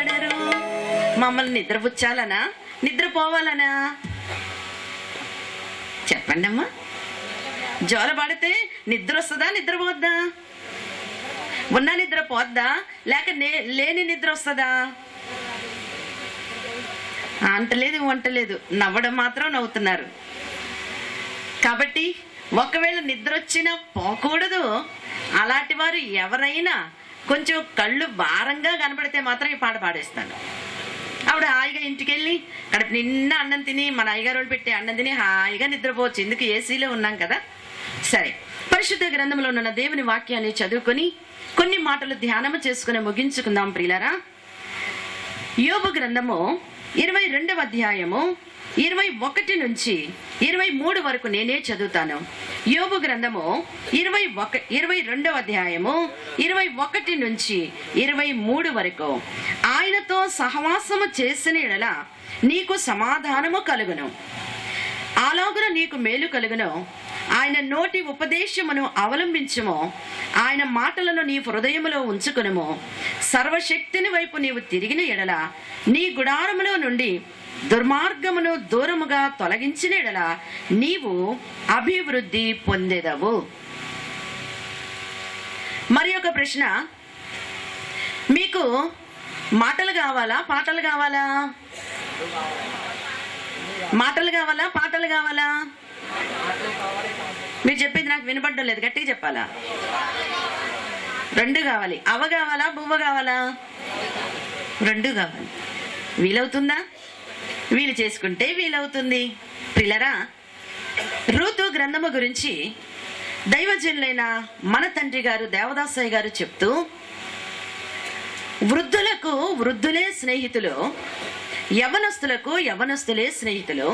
పాడారు? మమ్మల్ని నిద్రపుచ్చాలనా, నిద్రపోవాలనా? చెప్పండి అమ్మా. జోల పాడితే నిద్ర వస్తుందా, నిద్రపోద్దా? ఉన్న నిద్ర పోద్దా, లేక లేని నిద్ర వస్తుందా? అంటలేదు వంటలేదు, నవ్వడం మాత్రం నవ్వుతున్నారు. కాబట్టి ఒకవేళ నిద్ర వచ్చినా పోకూడదు. అలాంటి వారు ఎవరైనా కొంచెం కళ్ళు భారంగా కనపడితే మాత్రం ఈ పాట పాడేస్తాను. ఆవిడ హాయిగా ఇంటికి వెళ్ళి కడుపు నిన్న అన్నం తిని, మన అయ్యగారు వాళ్ళు పెట్టే అన్నం తిని హాయిగా నిద్రపోవచ్చు. ఎందుకు, ఏసీలో ఉన్నాం కదా. సరే, పరిశుద్ధ గ్రంథంలో ఉన్న దేవుని వాక్యాన్ని చదువుకొని కొన్ని మాటలు ధ్యానము చేసుకుని ముగించుకుందాం ప్రియులారా. యోబు గ్రంథము 22వ అధ్యాయము 21 నుంచి 23 వరకు నేనే చదువుతాను. యోబు గ్రంథము 22వ అధ్యాయము 21 నుంచి 23 వరకు. ఆయనతో సహవాసము చేసిన యెడల నీకు సమాధానము కలుగును, అలాగున నీకు మేలు కలుగును. ఆయన నోటి ఉపదేశమును అవలంబించుము, ఆయన మాటలను నీ హృదయములో ఉంచుకునుము. సర్వశక్తిని వైపు నీవు తిరిగిన యెడల, నీ గుడారములో నుండి దుర్మార్గమును దూరముగా తొలగించిన యెడల నీవు అభివృద్ధి పొందెదవు. మరి ఒక ప్రశ్న, మీకు మాటలు కావాలా, పాటలు కావాలా? మాటలు కావాలా, పాటలు కావాలా? మీరు చెప్పింది నాకు వినపడడం లేదు, గట్టిగా చెప్పాలా? రెండు కావాలి. అవ కావాలా, బువ్వ కావాలా? రెండు కావాలి. వీలవుతుందా? వీలు చేసుకుంటే వీలవుతుంది. పిల్లరా, రూతు గ్రంథము గురించి దైవజనులైన మన తండ్రి గారు దేవదాసయ్య గారు చెప్తూ, వృద్ధులకు వృద్ధులే స్నేహితులు, యవనస్తులకు యవనస్తులే స్నేహితులు,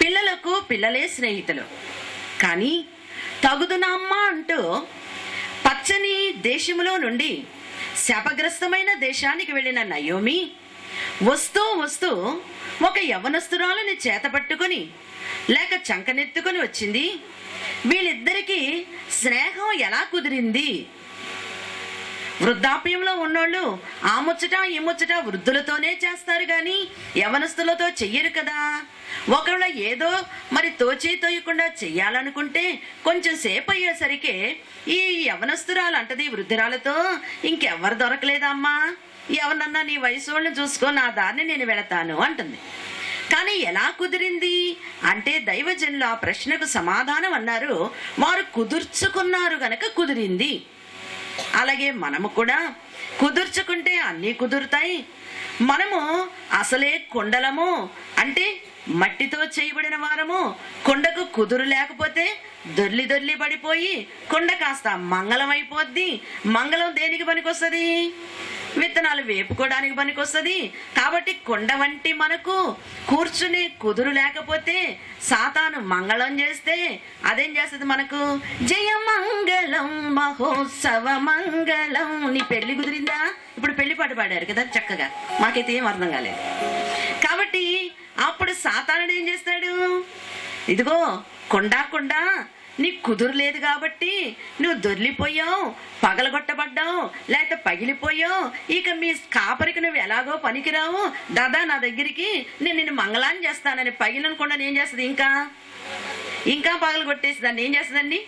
పిల్లలకు పిల్లలే స్నేహితులు. కానీ తగుదునమ్మా అంటూ పచ్చని దేశములో నుండి శాపగ్రస్తమైన దేశానికి వెళ్ళిన నయోమి వస్తూ వస్తూ ఒక యవనస్తురాలని చేతపట్టుకొని లేక చంకనెత్తుకొని వచ్చింది. వీళ్ళిద్దరికీ స్నేహం ఎలా కుదిరింది? వృద్ధాప్యంలో ఉన్నోళ్ళు ఆ ముచ్చట ఈ ముచ్చట వృద్ధులతోనే చేస్తారు కానీ యవనస్తులతో చెయ్యరు కదా. ఒకవేళ ఏదో మరి తోయకుండా చెయ్యాలనుకుంటే కొంచెం సేపు అయ్యేసరికి ఈ యవనస్తురాలు అంటది వృద్ధురాలతో, ఇంకెవరు దొరకలేదమ్మా, ఎవరినన్నా నీ వయసు వాళ్ళని చూసుకో, నా దారిని నేను వెళతాను అంటుంది. కానీ ఎలా కుదిరింది అంటే దైవజనులు ఆ ప్రశ్నకు సమాధానం అన్నారు, వారు కుదుర్చుకున్నారు గనక కుదిరింది. అలాగే మనము కూడా కుదుర్చుకుంటే అన్నీ కుదురుతాయి. మనము అసలే కొండలము అంటే మట్టితో చేయబడిన వారము. కొండకు కుదురు లేకపోతే దొర్లి పడిపోయి కొండ కాస్త మంగళం అయిపోద్ది. మంగళం దేనికి పనికొస్తుంది? విత్తనాలు వేపుకోవడానికి పనికొస్తుంది. కాబట్టి కొండ వంటి మనకు కూర్చుని కుదురు లేకపోతే సాతాను మంగళం చేస్తే అదేం చేస్తుంది? మనకు జయమంగళం మహోత్సవ మంగళం. నీ పెళ్లి కుదిరిందా? ఇప్పుడు పెళ్లి పాట పాడారు కదా చక్కగా, మాకైతే ఏం అర్థం కాలేదు. కాబట్టి అప్పుడు సాతానుడు ఏం చేస్తాడు? ఇదిగో కొండ నీకు కుదురు లేదు కాబట్టి నువ్వు దొర్లిపోయావు, పగలగొట్టబడ్డావు, లేకపోతే పగిలిపోయావు, ఇక మీ కాపరికి నువ్వు ఎలాగో పనికిరావు, దాదా నా దగ్గరికి నేను నిన్ను మంగళాన్ని చేస్తానని పగిలనుకుండా ఏం చేస్తుంది? ఇంకా పగలు కొట్టేసి దాన్ని ఏం చేస్తుందండి?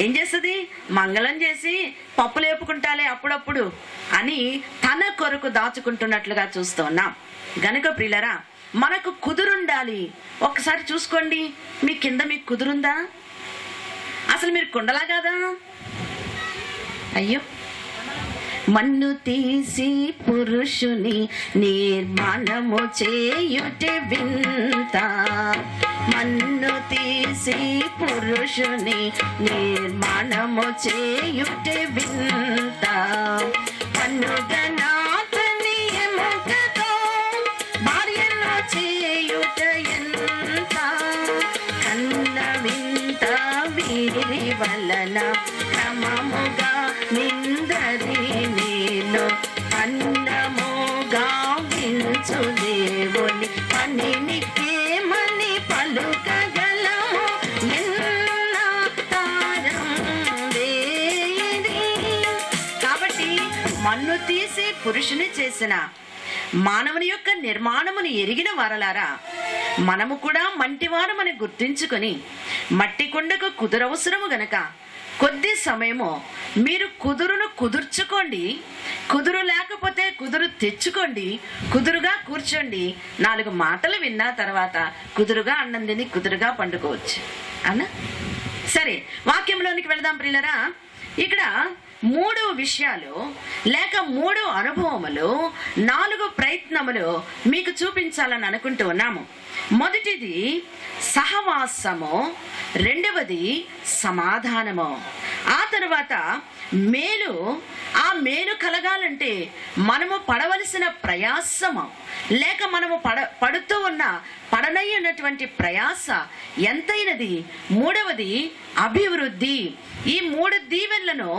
ఏం చేస్తుంది? మంగళం చేసి పప్పు లేపుకుంటాలే అప్పుడప్పుడు అని తన కొరకు దాచుకుంటున్నట్లుగా చూస్తున్నాం. గనుక ప్రియులరా, మనకు కుదురుండాలి. ఒక్కసారి చూసుకోండి, మీ కింద మీకు కుదురుందా? అసలు మీరు కుండలా కాదా? అయ్యో, మన్ను తీసి పురుషుని నిర్మాణము చేయుటే వింత, మన్ను తీసి పురుషుని నిర్మాణము చేయుటే వింత, మన్నుగనాథని ఎముకతో భార్యను చేయుట ఎంత, కన్న వింత వీరి వలన క్రమముగా నిందరి నేను అన్నముగా వించు దేవుని పనినికేమని పలుకగలము ఎన్న తారం వేది. కాబట్టి మన్ను తీసి పురుషుని చేసిన మానవుని యొక్క నిర్మాణమును ఎరిగిన వారలారా, మనము కూడా మంటివారమని గుర్తించుకొని మట్టి కుండకు కుదురవసరము గనక కొద్ది సమయము మీరు కుదురును కుదుర్చుకోండి. కుదురు లేకపోతే కుదురు తెచ్చుకోండి. కుదురుగా కూర్చోండి. 4 మాటలు విన్న తర్వాత కుదురుగా అన్నం తిని కుదురుగా పండుకోవచ్చు అన్న. సరే, వాక్యంలోనికి వెళదాం ప్రియులరా. ఇక్కడ 3 విషయాలు లేక 3 అనుభవములు, 4 ప్రయత్నములు మీకు చూపించాలని అనుకుంటూ ఉన్నాము. మొదటిది సహవాసము, రెండవది సమాధానము, ఆ తర్వాత మేలు. ఆ మేలు కలగాలంటే మనము పడవలసిన ప్రయాసము లేక మనము పడుతూ ఉన్న పడనయ్యున్నటువంటి ప్రయాస ఎంతైనది. మూడవది అభివృద్ధి. ఈ 3 దీవెనలను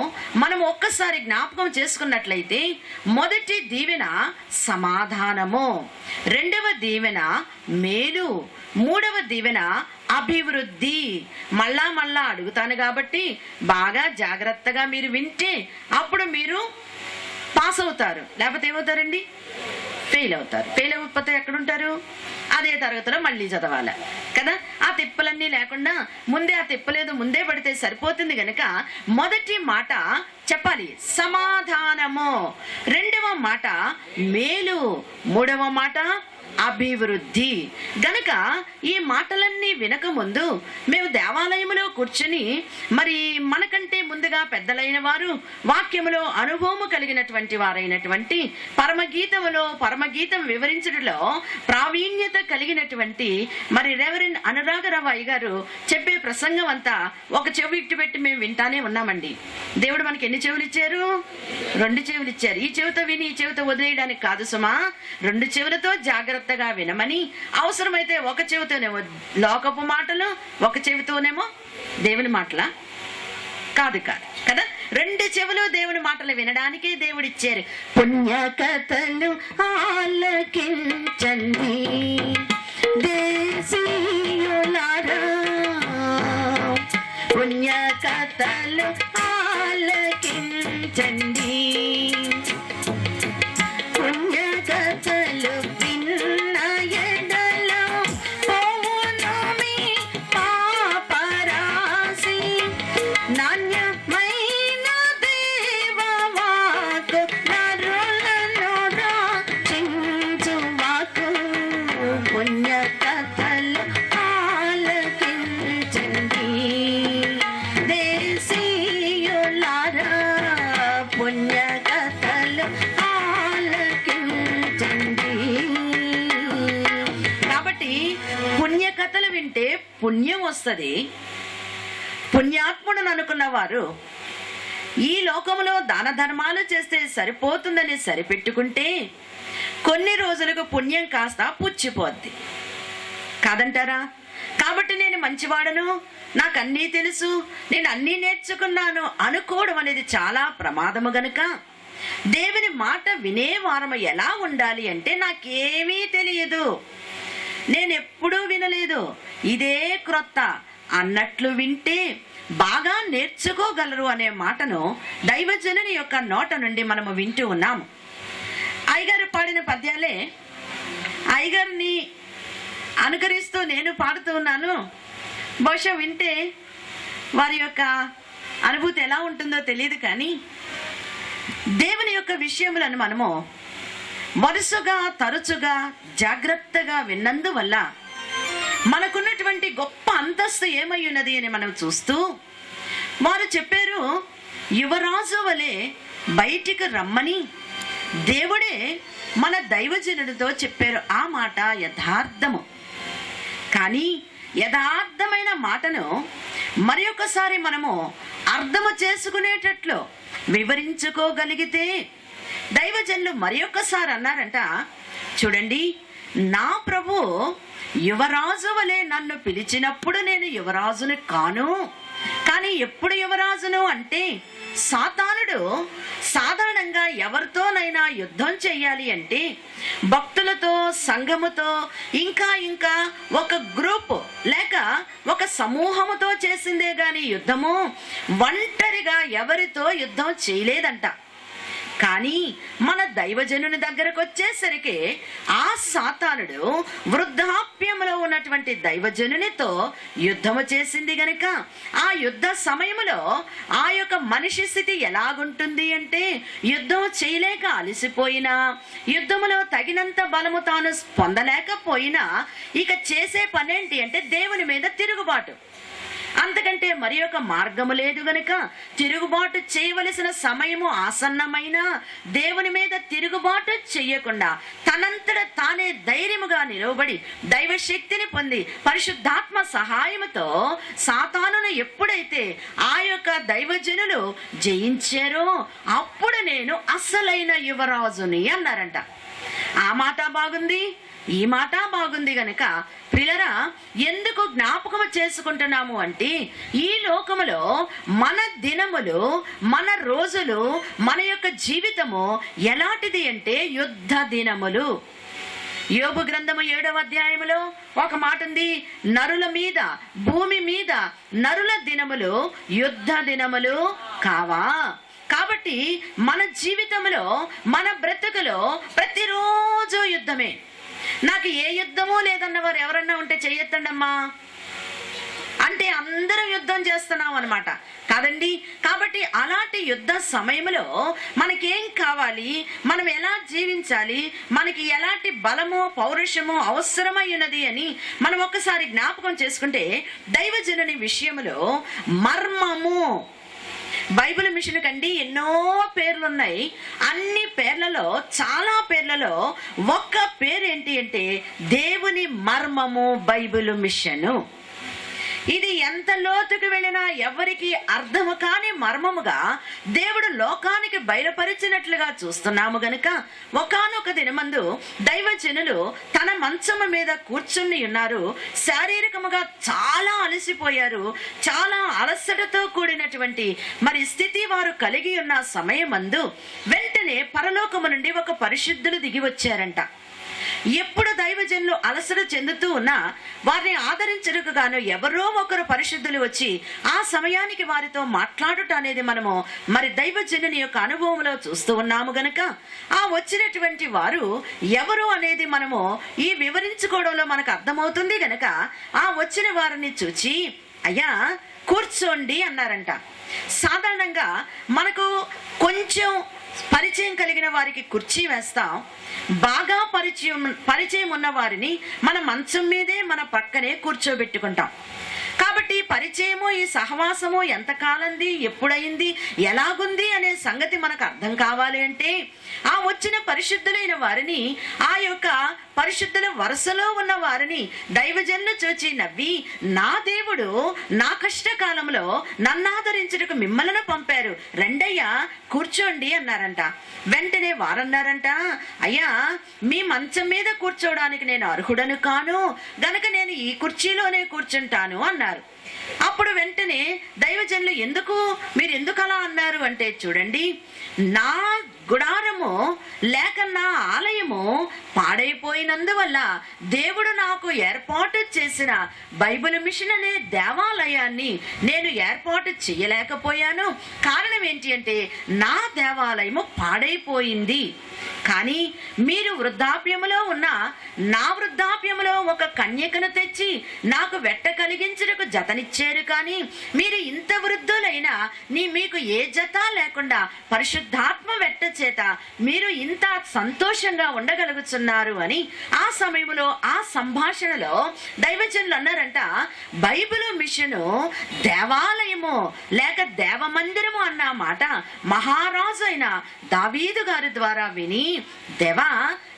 మనం ఒక్కసారి జ్ఞాపకం చేసుకున్నట్లయితే, మొదటి దీవెన సమాధానము, రెండవ దీవెన మేలు, మూడవ దీవెన అభివృద్ధి. మళ్ళా అడుగుతాను కాబట్టి బాగా జాగ్రత్తగా మీరు వింటే అప్పుడు మీరు పాస్ అవుతారు. లేకపోతే ఏమవుతారండి? ఫెయిల్ అవుతారు. ఫెయిల్ అవ్వకపోతే ఎక్కడుంటారు? అదే తరగతిలో మళ్ళీ చదవాలి కదా. ఆ తిప్పలన్నీ లేకుండా ముందే ఆ తిప్పలేదు ముందే పడితే సరిపోతుంది గనక మొదటి మాట చెప్పాలి సమాధానము, రెండవ మాట మేలు, మూడవ మాట అభివృద్ధి. గనక ఈ మాటలన్నీ వినక ముందు మేము దేవాలయములో కూర్చుని మరి మనకంటే ముందుగా పెద్దలైన వారు వాక్యములో అనుభవము కలిగినటువంటి వారైనటువంటి పరమగీతం వివరించడంలో ప్రావీణ్యత కలిగినటువంటి మరి రెవరెండ్ అనురాగరావు అయ్య గారు చెప్పే ప్రసంగం అంతా ఒక చెవి ఇట్టు పెట్టి మేము వింటానే ఉన్నామండి. దేవుడు మనకి ఎన్ని చెవులు ఇచ్చారు? 2 చెవులు ఇచ్చారు. ఈ చెవితో విని ఈ చెవితో వదిలేయడానికి కాదు సుమా, 2 చెవులతో జాగ్రత్తగా వినమని. అవసరమైతే ఒక చెవితోనేమో లోకపు మాటలు, ఒక చెవితోనేమో దేవుని మాటల కాదు కదా. 2 చెవులు దేవుని మాటలు వినడానికే దేవుడిచ్చారు. పుణ్య కథలు ఆలకించండి దేశీయులారా, పుణ్య కథలు ఆలకించండి, పుణ్య కథలు పుణ్యం వస్తుంది. పుణ్యాత్ముడు అనుకున్న వారు ఈ లోకములో దాన ధర్మాలు చేస్తే సరిపోతుందని సరిపెట్టుకుంటే కొన్ని రోజులకు పుణ్యం కాస్త పుచ్చిపోద్ది కాదంటారా? కాబట్టి నేను మంచివాడను, నాకు అన్నీ తెలుసు, నేను అన్నీ నేర్చుకున్నాను అనుకోవడం అనేది చాలా ప్రమాదము గనుక దేవుని మాట వినే వారము ఎలా ఉండాలి అంటే, నాకేమీ తెలియదు, నేనెప్పుడూ వినలేదు, ఇదే క్రొత్త అన్నట్లు వింటే బాగా నేర్చుకోగలరు అనే మాటను దైవజనుని యొక్క నోట నుండి మనము వింటూ ఉన్నాము. అయ్యగారు పాడిన పద్యాలే అయ్యగారిని అనుకరిస్తూ నేను పాడుతూ ఉన్నాను. బహుశా వింటే వారి యొక్క అనుభూతి ఎలా ఉంటుందో తెలియదు, కానీ దేవుని యొక్క విషయములను మనము వరుసగా తరచుగా జాగ్రత్తగా విన్నందువల్ల మనకున్నటువంటి గొప్ప అంతస్తు ఏమై ఉన్నది అని మనం చూస్తూ, వారు చెప్పారు యువరాజు వలె బయటికి రమ్మని దేవుడే మన దైవజనుడితో చెప్పారు. ఆ మాట యథార్థము. కానీ యథార్థమైన మాటను మరి ఒకసారి మనము అర్థము చేసుకునేటట్లు వివరించుకోగలిగితే, దైవజనులు మరి ఒక్కసారి అన్నారంట, చూడండి నా ప్రభు యువరాజు వలె నన్ను పిలిచినప్పుడు నేను యువరాజుని కాను. కానీ ఎప్పుడు యువరాజును అంటే, సాతానుడు సాధారణంగా ఎవరితోనైనా యుద్ధం చెయ్యాలి అంటే భక్తులతో, సంఘముతో, ఇంకా ఒక గ్రూప్ లేక ఒక సమూహముతో చేసిందే గాని యుద్ధము ఒంటరిగా ఎవరితో యుద్ధం చేయలేదంట. కానీ మన దైవజనుని దగ్గరకు వచ్చేసరికి ఆ సాతానుడు వృద్ధాప్యంలో ఉన్నటువంటి దైవజనునితో యుద్ధము చేసింది గనుక ఆ యుద్ధ సమయంలో ఆ యొక్క మనిషి స్థితి ఎలాగుంటుంది అంటే యుద్ధం చేయలేక అలసిపోయినా, యుద్ధములో తగినంత బలము తాను పొందలేకపోయినా ఇక చేసే పనేంటి అంటే దేవుని మీద తిరుగుబాటు. అంతకంటే మరి ఒక మార్గము లేదు గనుక తిరుగుబాటు చేయవలసిన సమయము ఆసన్నమైన దేవుని మీద తిరుగుబాటు చెయ్యకుండా తనంతట తానే ధైర్యముగా నిలవబడి దైవశక్తిని పొంది పరిశుద్ధాత్మ సహాయముతో సాతానును ఎప్పుడైతే ఆ యొక్క దైవజనులు జయించారో అప్పుడు నేను అసలైన యువరాజుని అన్నారంట. ఆ మాట బాగుంది, ఈ మాట బాగుంది గనక ప్రియులరా, ఎందుకు జ్ఞాపకం చేసుకుంటున్నాము అంటే ఈ లోకములో మన దినములు, మన రోజులు, మన యొక్క జీవితము ఎలాంటిది అంటే యుద్ధ దినములు. యోబు గ్రంథము 7వ అధ్యాయములో ఒక మాట ఉంది, నరుల మీద, భూమి మీద నరుల దినములు యుద్ధ దినములు కావా. కాబట్టి మన జీవితంలో, మన బ్రతుకులో ప్రతిరోజు యుద్ధమే. నాకు ఏ యుద్ధమూ లేదన్న వారు ఎవరన్నా ఉంటే చెయ్యొద్దండి అమ్మా అంటే అందరం యుద్ధం చేస్తున్నాం అనమాట కాదండి. కాబట్టి అలాంటి యుద్ధ సమయంలో మనకేం కావాలి, మనం ఎలా జీవించాలి, మనకి ఎలాంటి బలమో పౌరుషమో అవసరమై ఉన్నది అని మనం ఒక్కసారి జ్ఞాపకం చేసుకుంటే దైవజనుని విషయంలో మర్మము. బైబిల్ మిషన్ కండి ఎన్నో పేర్లున్నాయి. అన్ని పేర్లలో, చాలా పేర్లలో ఒక్క పేరు ఏంటి అంటే దేవుని మర్మము బైబిల్ మిషను. ఇది ఎంత లోతుకు వెళ్ళినా ఎవరికి అర్థము కాని మర్మముగా దేవుడు లోకానికి బయలుపరిచినట్లుగా చూస్తున్నాము గనుక ఒకానొక దినమందు దైవజనులు తన మంచము మీద కూర్చుని ఉన్నారు. శారీరకముగా చాలా అలసిపోయారు. చాలా అలసటతో కూడినటువంటి మరి స్థితి వారు కలిగి ఉన్న సమయమందు వెంటనే పరలోకము నుండి ఒక పరిశుద్ధులు దిగి వచ్చారంట. ఎప్పుడు దైవజనులు అలసట చెందుతూ ఉన్నా వారిని ఆదరించడానికి గాను ఎవరో ఒకరు పరిశుద్ధులు వచ్చి ఆ సమయానికి వారితో మాట్లాడుట అనేది మనము మరి దైవజనుని యొక్క అనుభవంలో చూస్తూ ఉన్నాము గనక ఆ వచ్చినటువంటి వారు ఎవరు అనేది మనము ఈ వివరించుకోవడంలో మనకు అర్థమవుతుంది గనక ఆ వచ్చిన వారిని చూచి అయ్యా కూర్చోండి అన్నారంట. సాధారణంగా మనకు కొంచెం పరిచయం కలిగిన వారికి కుర్చీ వేస్తాం. బాగా పరిచయం ఉన్న వారిని మన మంచం మీదే మన పక్కనే కూర్చోబెట్టుకుంటాం. కాబట్టి పరిచయము, ఈ సహవాసము ఎంతకాలంది, ఎప్పుడైంది, ఎలాగుంది అనే సంగతి మనకు అర్థం కావాలి అంటే ఆ వచ్చిన పరిశుద్ధులైన వారిని, ఆ యొక్క పరిశుద్ధుల వరుసలో ఉన్న వారిని దైవజనులు చూచి నవ్వి, నా దేవుడు నా కష్టకాలంలో నన్ను ఆదరించుటకు మిమ్మల్ని పంపారు, రెండయ్యా కూర్చోండి అన్నారంట. వెంటనే వారన్నారంట, అయ్యా మీ మంచం మీద కూర్చోవడానికి నేను అర్హుడను కాను గనక నేను ఈ కుర్చీలోనే కూర్చుంటాను అన్నారు. అప్పుడు వెంటనే దైవజనులు మీరు ఎందుకు అలా అన్నారు అంటే చూడండి, నా గుడారము లేక నా ఆలయము పాడైపోయినందువల్ల దేవుడు నాకు ఏర్పాటు చేసిన బైబిల్ మిషన్ అనే దేవాలయాన్ని నేను ఏర్పాటు చేయలేకపోయాను. కారణం ఏంటి అంటే నా దేవాలయము పాడైపోయింది. కానీ మీరు వృద్ధాప్యములో ఉన్న నా వృద్ధాప్యములో ఒక కన్యకను తెచ్చి నాకు వెట్ట కలిగించుటకు జతనిచ్చారు. కానీ మీరు ఇంత వృద్ధులైనా మీకు ఏ జత లేకుండా పరిశుద్ధాత్మ వెట్ట చేత మీరు ఇంత సంతోషంగా ఉండగలుగుతున్నారు అని ఆ సమయంలో ఆ సంభాషణలో దైవజనులు అన్నారంట, బైబిల్ మిషను దేవాలయము లేక దేవమందిరము అన్న మాట మహారాజు అయిన దావీదు గారి ద్వారా విని, దేవా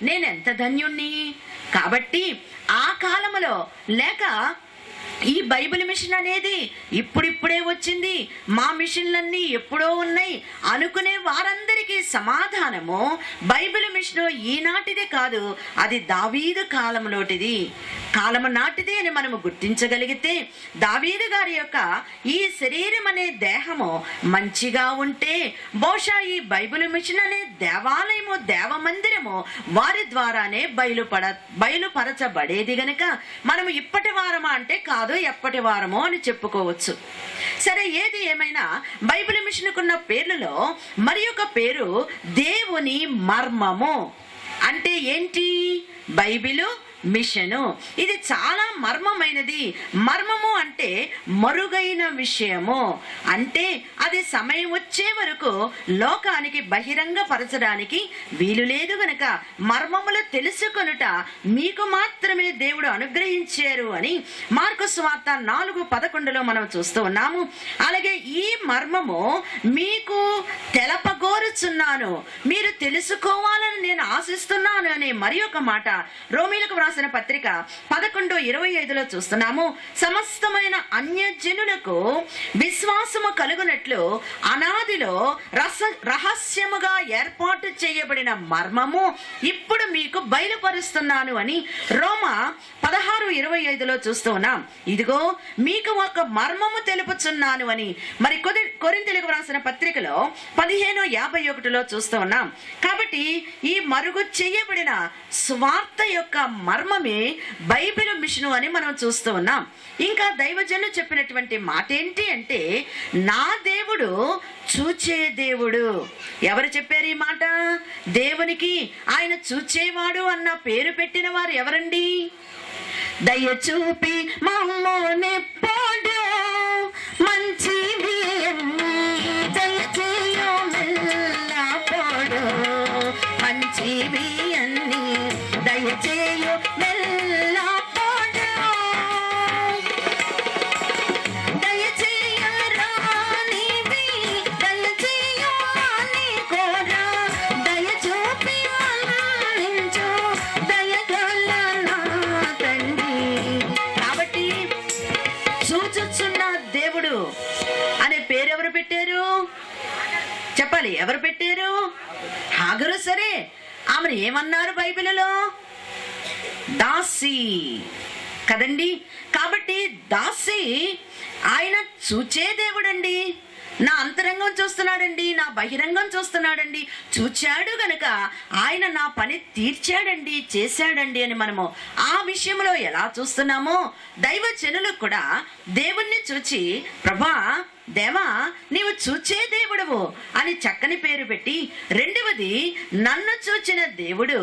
నేనెంత ధన్యుణ్ణి. కాబట్టి ఆ కాలములో లేక ఈ బైబిల్ మిషన్ అనేది ఇప్పుడిప్పుడే వచ్చింది, మా మిషన్లన్నీ ఎప్పుడో ఉన్నాయి అనుకునే వారందరికీ సమాధానము బైబిల్ మిషన్ ఈనాటిది కాదు, అది దావీదు కాలంలోటిది. కాలము నాటిది అని మనము గుర్తించగలిగితే, దావీదు గారి యొక్క ఈ శరీరం అనే దేహము మంచిగా ఉంటే బహుశా ఈ బైబిల్ మిషన్ అనే దేవాలయము, దేవమందిరము వారి ద్వారానే బయలుపరచబడేది గనుక మనము ఇప్పటి వారమా అంటే కాదు, ఎప్పటి వారమో అని చెప్పుకోవచ్చు. సరే, ఏది ఏమైనా బైబిల్ మిషన్కున్న పేర్లలో మరి ఒక పేరు దేవుని మర్మము. అంటే ఏంటి? Bible machine. ఇది చాలా మర్మమైనది. మర్మము అంటే మరుగైన విషయము. అంటే అది సమయం వచ్చే వరకు లోకానికి బహిరంగపరచడానికి వీలు లేదు గనక మర్మములు తెలుసుకొనుట మీకు మాత్రమే దేవుడు అనుగ్రహించారు అని మార్కు సువార్త 4:11 మనం చూస్తూ ఉన్నాము. అలాగే ఈ మర్మము మీకు తెలపగోరుచున్నాను, మీరు తెలుసుకోవాలని నేను ఆశిస్తున్నాను అనే మరి ఒక మాట రోమీలకు రాసిన పత్రిక 11:25 చూస్తున్నాము. సమస్తమైన అన్యజనులకు విశ్వాసము కలుగునట్లు అనాదిలో రహస్యముగా ఏర్పాటు చేయబడిన మర్మము ఇప్పుడు మీకు బయలుపరుస్తున్నాను అని రోమ 16:25 చూస్తూ ఉన్నాం. ఇదిగో మీకు ఒక మర్మము తెలుపుచున్నాను అని మరి కొరింథీయులకు రాసిన పత్రికలో 15:51 చూస్తూ ఉన్నాం. కాబట్టి ఈ మరుగు చేయబడిన స్వార్థ యొక్క మర్మమే బైబిల్ మిషను అని మనం చూస్తూ ఉన్నాం. ఇంకా దైవజనులు చెప్పినటువంటి మాట ఏంటి అంటే, నా దేవుడు చూచే దేవుడు. ఎవరు చెప్పారు ఈ మాట? దేవునికి ఆయన చూచేవాడు అన్న పేరు పెట్టిన వారు ఎవరండి? దయచూపి మమ్మోనెప్పుడు మంచివి మంచివి అన్ని దయచేయు మెల్లపోడు, దయచేయు రానివి దయచేయు అని కోరా, దయచూపి మన్నించు దయగల నా తండ్రి. కాబట్టి చూచుచున్న దేవుడు అనే పేరు ఎవరు పెట్టారు? చెప్పాలి, ఎవరు పెట్టారు? హాగరు. సరే, ఆమెను ఏమన్నారు బైబిల్లో? దాసి కదండి. కాబట్టి దాసి ఆయన చూచే దేవుడండి. నా అంతరంగం చూస్తున్నాడండి, నా బహిరంగం చూస్తున్నాడండి. చూచాడు గనక ఆయన నా పని తీర్చాడండి, చేశాడండి అని మనము ఆ విషయంలో ఎలా చూస్తున్నామో దైవజనులు కూడా దేవుణ్ణి చూచి, ప్రభా దేవా నీవు చూచే దేవుడువు అని చక్కని పేరు పెట్టి, రెండవది నన్ను చూచిన దేవుడు,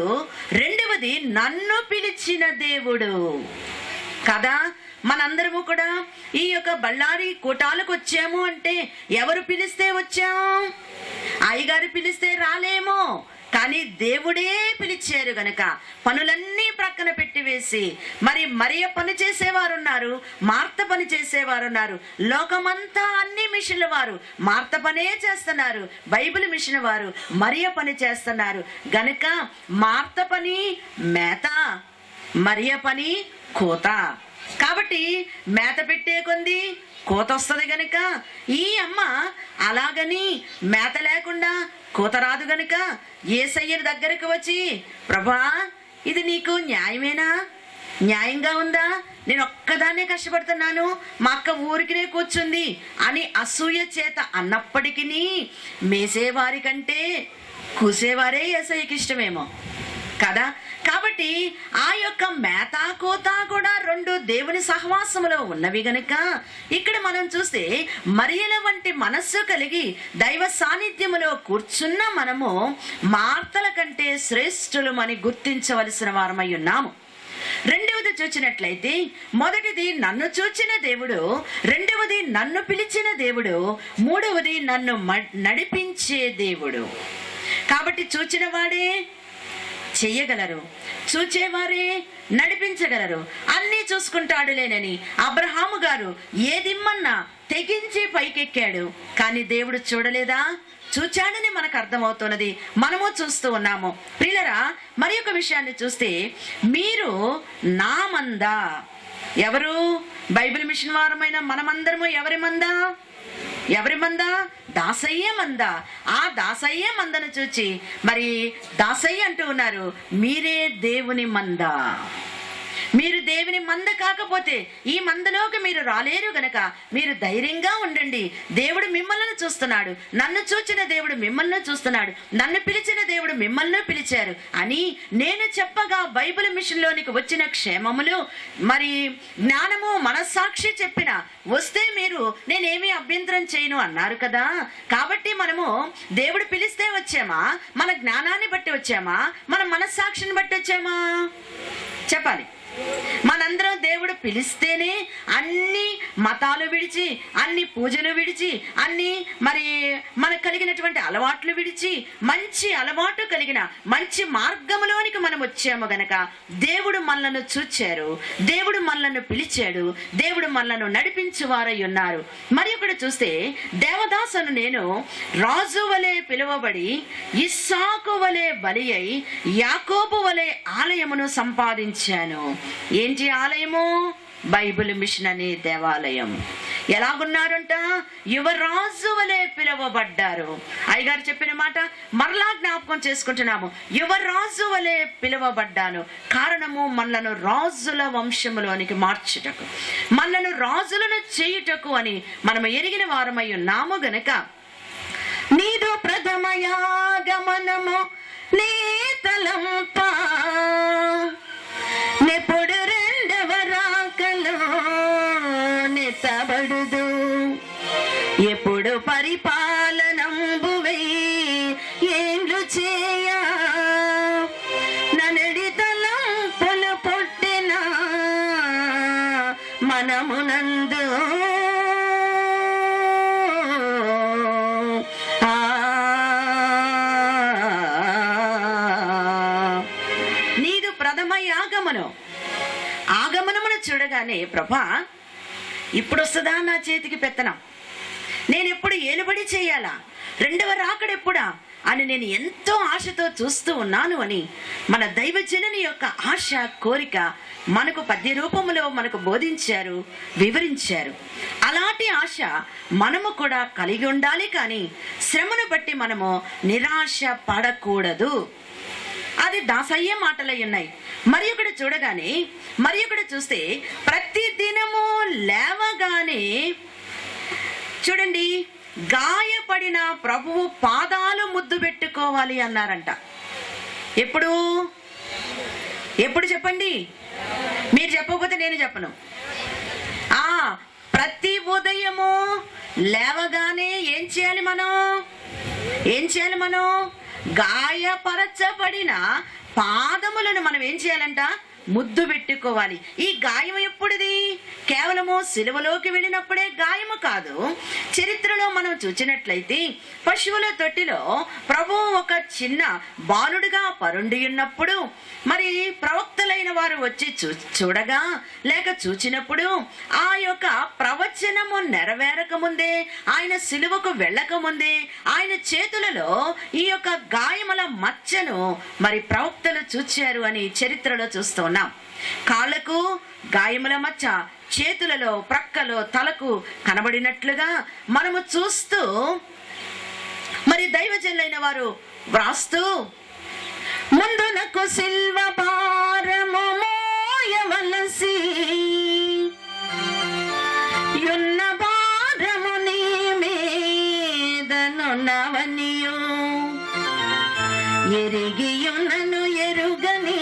రెండవది నన్ను పిలిచిన దేవుడు కదా. మనందరము కూడా ఈ యొక్క బళ్ళారి కూటాలకు వచ్చాము అంటే ఎవరు పిలిస్తే వచ్చాం? అయ్యగారు పిలిస్తే రాలేమో, కానీ దేవుడే పిలిచారు గనక పనులన్నీ ప్రక్కన పెట్టి వేసి మరి మరియ పని చేసేవారు ఉన్నారు, మార్త పని చేసేవారు ఉన్నారు. లోకమంతా అన్ని మిషన్ల వారు మార్త పనే చేస్తున్నారు, బైబిల్ మిషన్ వారు మరియ పని చేస్తున్నారు గనక మార్త పని మేత, మరియ పని కోత. కాబట్టి మేత పెట్టే కొంది కోత వస్తుంది గనుక ఈ అమ్మ అలాగని మేత లేకుండా కోత రాదు గనుక యేసయ్య దగ్గరకు వచ్చి, ప్రభా ఇది నీకు న్యాయమేనా? న్యాయంగా ఉందా? నేను ఒక్కదాన్నే కష్టపడుతున్నాను, మా అక్క ఊరికినే కూర్చుంది అని అసూయ చేత అన్నప్పటికీ మేసేవారి కంటే కూసేవారే యేసయ్యకి ఇష్టమేమో కదా. కాబట్టి ఆ యొక్క మేత కోత కూడా రెండు దేవుని సహవాసములో ఉన్నవి గనుక ఇక్కడ మనం చూస్తే మరియల వంటి మనస్సు కలిగి దైవ సాన్నిధ్యములో కూర్చున్న మనము మార్తల కంటే శ్రేష్ఠులమని గుర్తించవలసిన వారమై ఉన్నాము. రెండవది చూచినట్లయితే, మొదటిది నన్ను చూచిన దేవుడు, రెండవది నన్ను పిలిచిన దేవుడు, మూడవది నన్ను నడిపించే దేవుడు. కాబట్టి చూచిన వాడే చెయ్యగలరు, చూచేవారే నడిపించగలరు. అన్నీ చూసుకుంటాడులేనని అబ్రహాము గారు ఏదిమ్మన్నా తెగించి పైకెక్కాడు, కానీ దేవుడు చూడలేదా? చూచాడని మనకు అర్థమవుతున్నది, మనము చూస్తూ ఉన్నాము. ప్రియులరా, మరి ఒక విషయాన్ని చూస్తే, మీరు నా మందా. ఎవరు? బైబిల్ మిషన్ వారమైన మనమందరము ఎవరి మందా? ఎవరి మంద? దాసయ్య మంద. ఆ దాసయ్య మందను చూచి మరి దాసయ్య అంటూ ఉన్నారు, మీరే దేవుని మంద. మీరు దేవుని మంద కాకపోతే ఈ మందలోకి మీరు రాలేరు గనక మీరు ధైర్యంగా ఉండండి. దేవుడు మిమ్మల్ని చూస్తున్నాడు, నన్ను చూచిన దేవుడు మిమ్మల్ని చూస్తున్నాడు, నన్ను పిలిచిన దేవుడు మిమ్మల్ని పిలిచారు అని నేను చెప్పగా బైబిల్ మిషన్లోనికి వచ్చిన క్షేమములు మరి జ్ఞానము మనస్సాక్షి చెప్పిన వస్తే మీరు నేనేమీ అభ్యంతరం చేయను అన్నారు కదా. కాబట్టి మనము దేవుడు పిలిస్తే వచ్చామా, మన జ్ఞానాన్ని బట్టి వచ్చామా, మన మనస్సాక్షిని బట్టి వచ్చామా? చెప్పాలి. మనందరం దేవుడు పిలిస్తేనే అన్ని మతాలు విడిచి, అన్ని పూజలు విడిచి, అన్ని మరి మనకు కలిగినటువంటి అలవాట్లు విడిచి మంచి అలవాటు కలిగిన మంచి మార్గంలోనికి మనం వచ్చాము గనక దేవుడు మనలను చూచారు, దేవుడు మనలను పిలిచాడు, దేవుడు మనలను నడిపించువారై ఉన్నారు. మరి ఇక్కడ చూస్తే దేవదాసును నేను రాజు వలె పిలువబడి ఇస్సాకు వలె బలి అయి యాకోబు వలె ఆలయమును సంపాదించాను. ఏంటి ఆలయము? బైబిల్ మిషన్ అనే దేవాలయం. ఎలాగున్నారంట? యువరాజు వలె పిలువబడ్డారు. అయ్యగారు చెప్పిన మాట మరలా జ్ఞాపకం చేసుకుంటున్నాము. యువరాజు వలె పిలువబడ్డాను. కారణము మనలను రాజుల వంశములోనికి మార్చుటకు, మనలను రాజులను చేయుటకు అని మనము ఎరిగిన వారమై ఉన్నాము గనక నీదు ప్రథమయాగమనము నీ తలంపా నెప్పుడు రెండవ రాకలో నెత్తబడుదు ఎప్పుడు పరిపాలనంబువై ఏండ్లు చేయ ననడి తలంపులు పుట్టిన మనమునందు నీదు ప్రథమ ఆగమనమును చూడగానే ప్రభా ఇప్పుడు వస్తుందా నా చేతికి పెత్తనం, నేను ఎప్పుడు ఏలుబడి చేయాలా, రెండవ రాకడెప్పుడా అని నేను ఎంతో ఆశతో చూస్తూ ఉన్నాను అని మన దైవజనుని యొక్క ఆశ కోరిక మనకు పద్య రూపంలో మనకు బోధించారు, వివరించారు. అలాంటి ఆశ మనము కూడా కలిగి ఉండాలి. కానీ శ్రమను బట్టి మనము నిరాశ పడకూడదు. అది దాసయ్య మాటలై ఉన్నాయి. మరి ఒకటి చూడగానే మరి ఒకటి చూస్తే ప్రతి దినము లేవగానే చూడండి గాయపడిన ప్రభువు పాదాలు ముద్దు పెట్టుకోవాలి అన్నారంట. ఎప్పుడు ఎప్పుడు చెప్పండి, మీరు చెప్పకపోతే నేను చెప్పను. ప్రతి ఉదయము లేవగానే ఏం చేయాలి మనం గాయపరచబడిన పాదములను మనం ఏం చేయాలంట? ముద్దు పెట్టుకోవాలి. ఈ గాయం ఎప్పుడుది? కేవలము సిలువలోకి వెళ్ళినప్పుడే గాయము కాదు. చరిత్రలో మనం చూసినట్లయితే పశువుల తొట్టిలో ప్రభువు ఒక చిన్న బాలుడుగా పరుండి ఉన్నప్పుడు మరి ప్రవక్తలైన వారు వచ్చి చూడగా లేక చూచినప్పుడు ఆ యొక్క ప్రవచనము నెరవేరక ముందే, ఆయన సిలువకు వెళ్ళక ముందే ఆయన చేతులలో ఈ యొక్క గాయముల మచ్చను మరి ప్రవక్తలు చూచారు అని చరిత్రలో చూస్తున్నాం. కాళ్ళకు గాయముల మచ్చ, చేతులలో, ప్రక్కలో, తలకు కనబడినట్లుగా మనము చూస్తూ మరి దైవజనులైన వారు వ్రాస్తూ ముందునకు సిల్వ భారము మోయవలసి యున్న భారము నీ మీదనున్నవనియు ఎరిగియున్నను ఎరుగని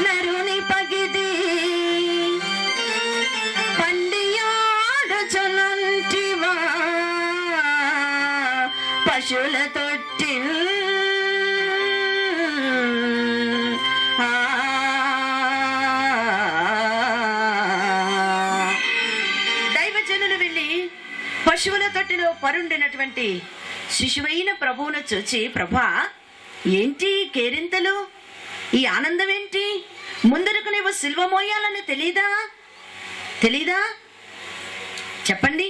నరుని పగిది పండియాడుచునుంటివా పశువుల తొట్టి దైవజనులు వెళ్ళి పశువుల తొట్టిలో పరుండినటువంటి శిశువైన ప్రభువును చూచి, ప్రభా ఏంటి కేరింతలు, ఈ ఆనందం ఏంటి? ముందరకు నువ్వు సిల్వ మోయాలని తెలీదా? చెప్పండి.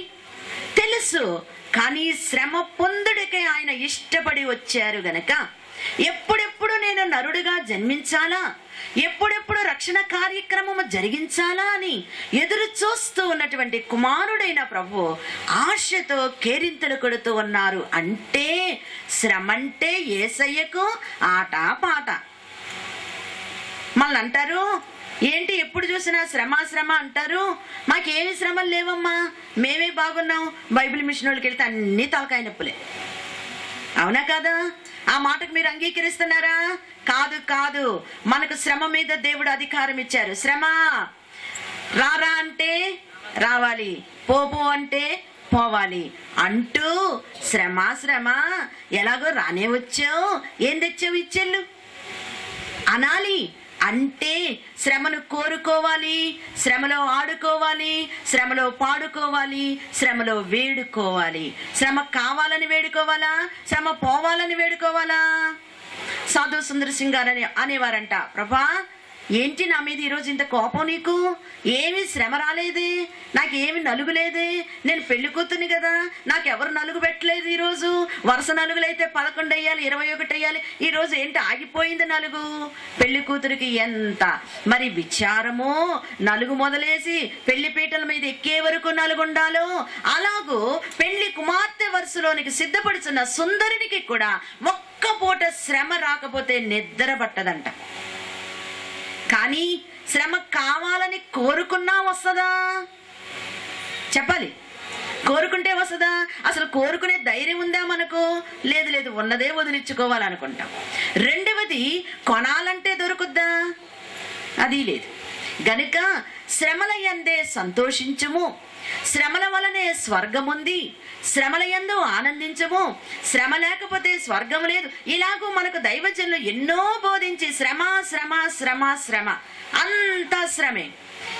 తెలుసు. కానీ శ్రమ పొందుడికే ఆయన ఇష్టపడి వచ్చారు గనక ఎప్పుడెప్పుడు నేను నరుడిగా జన్మించాలా, ఎప్పుడెప్పుడు రక్షణ కార్యక్రమము జరిగించాలా అని ఎదురు చూస్తూ ఉన్నటువంటి కుమారుడైన ప్రభు ఆశతో కేరింతలు కొడుతూ ఉన్నారు. అంటే శ్రమంటే యేసయ్యకు ఆట పాట. మళ్ళీ అంటారు ఏంటి ఎప్పుడు చూసినా శ్రమ శ్రమ అంటారు, మాకేమి శ్రమలు లేవమ్మా, మేమే బాగున్నాం, బైబిల్ మిషన్ వాళ్ళకి వెళ్తే అన్ని తలకాయ నొప్పులే. అవునా కాదా? ఆ మాటకు మీరు అంగీకరిస్తున్నారా? కాదు కాదు, మనకు శ్రమ మీద దేవుడు అధికారం ఇచ్చారు. శ్రమ రారా అంటే రావాలి, పో అంటే పోవాలి అంటూ శ్రమ శ్రమ ఎలాగో రానే వచ్చావు, ఏం తెచ్చావు ఇచ్చెళ్ళు అనాలి. అంటే శ్రమను కోరుకోవాలి, శ్రమలో ఆడుకోవాలి, శ్రమలో పాడుకోవాలి, శ్రమలో వేడుకోవాలి. శ్రమ కావాలని వేడుకోవాలా, శ్రమ పోవాలని వేడుకోవాలా? సాధు సుందర్ సింగ్ గారు అనేవారంట, ప్రభా ఏంటి నా మీద ఈరోజు ఇంత కోపం, నీకు ఏమి శ్రమ రాలేదే, నాకేమి నలుగు లేదే, నేను పెళ్లి కూతుర్ని కదా, నాకెవరు నలుగు పెట్టలేదు. ఈరోజు వరుస నలుగులైతే 11 అయ్యాలి, 21 అయ్యాలి, ఈరోజు ఏంటి ఆగిపోయింది నలుగు? పెళ్లి కూతురికి ఎంత మరి విచారమో, నలుగు మొదలేసి పెళ్లి పీటల మీద ఎక్కే వరకు నలుగుండాలో, అలాగూ పెళ్లి కుమార్తె వరుసలోనికి సిద్ధపడుతున్న సుందరునికి కూడా ఒక్క పూట శ్రమ రాకపోతే నిద్ర పట్టదంట. కానీ శ్రమ కావాలని కోరుకున్నా వస్తుందా? చెప్పాలి. కోరుకుంటే వస్తుందా? అసలు కోరుకునే ధైర్యం ఉందా మనకు? లేదు లేదు, ఉన్నదే వదిలించుకోవాలనుకుంటాం. రెండవది, కొనాలంటే దొరుకుద్దా? అది లేదు. గనుక శ్రమల యందే సంతోషించుము, శ్రమల వలనే స్వర్గముంది, శ్రమల యందు ఆనందించము, శ్రమ లేకపోతే స్వర్గం లేదు. ఇలాగూ మనకు దైవజనులు ఎన్నో బోధించి శ్రమ శ్రమ శ్రమ శ్రమ అంతా శ్రమే.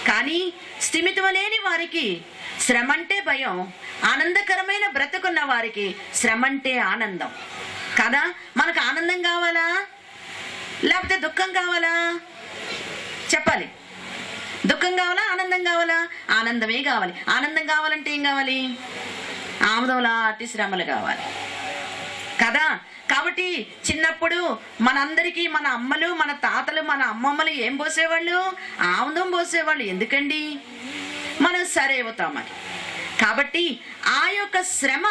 కానీ స్థిమితం లేని వారికి శ్రమ అంటే భయం, ఆనందకరమైన బ్రతుకున్న వారికి శ్రమ అంటే ఆనందం కదా. మనకు ఆనందం కావాలా లేకపోతే దుఃఖం కావాలా? చెప్పాలి. దుఃఖం కావాలా ఆనందం కావాలా? ఆనందమే కావాలి. ఆనందం కావాలంటే ఏం కావాలి? ఆముదంలా అతి శ్రమలు కావాలి కదా. కాబట్టి చిన్నప్పుడు మనందరికీ మన అమ్మలు, మన తాతలు, మన అమ్మమ్మలు ఏం పోసేవాళ్ళు? ఆముదం పోసేవాళ్ళు. ఎందుకండి? మనం సరే అవుతామని. కాబట్టి ఆ యొక్క శ్రమ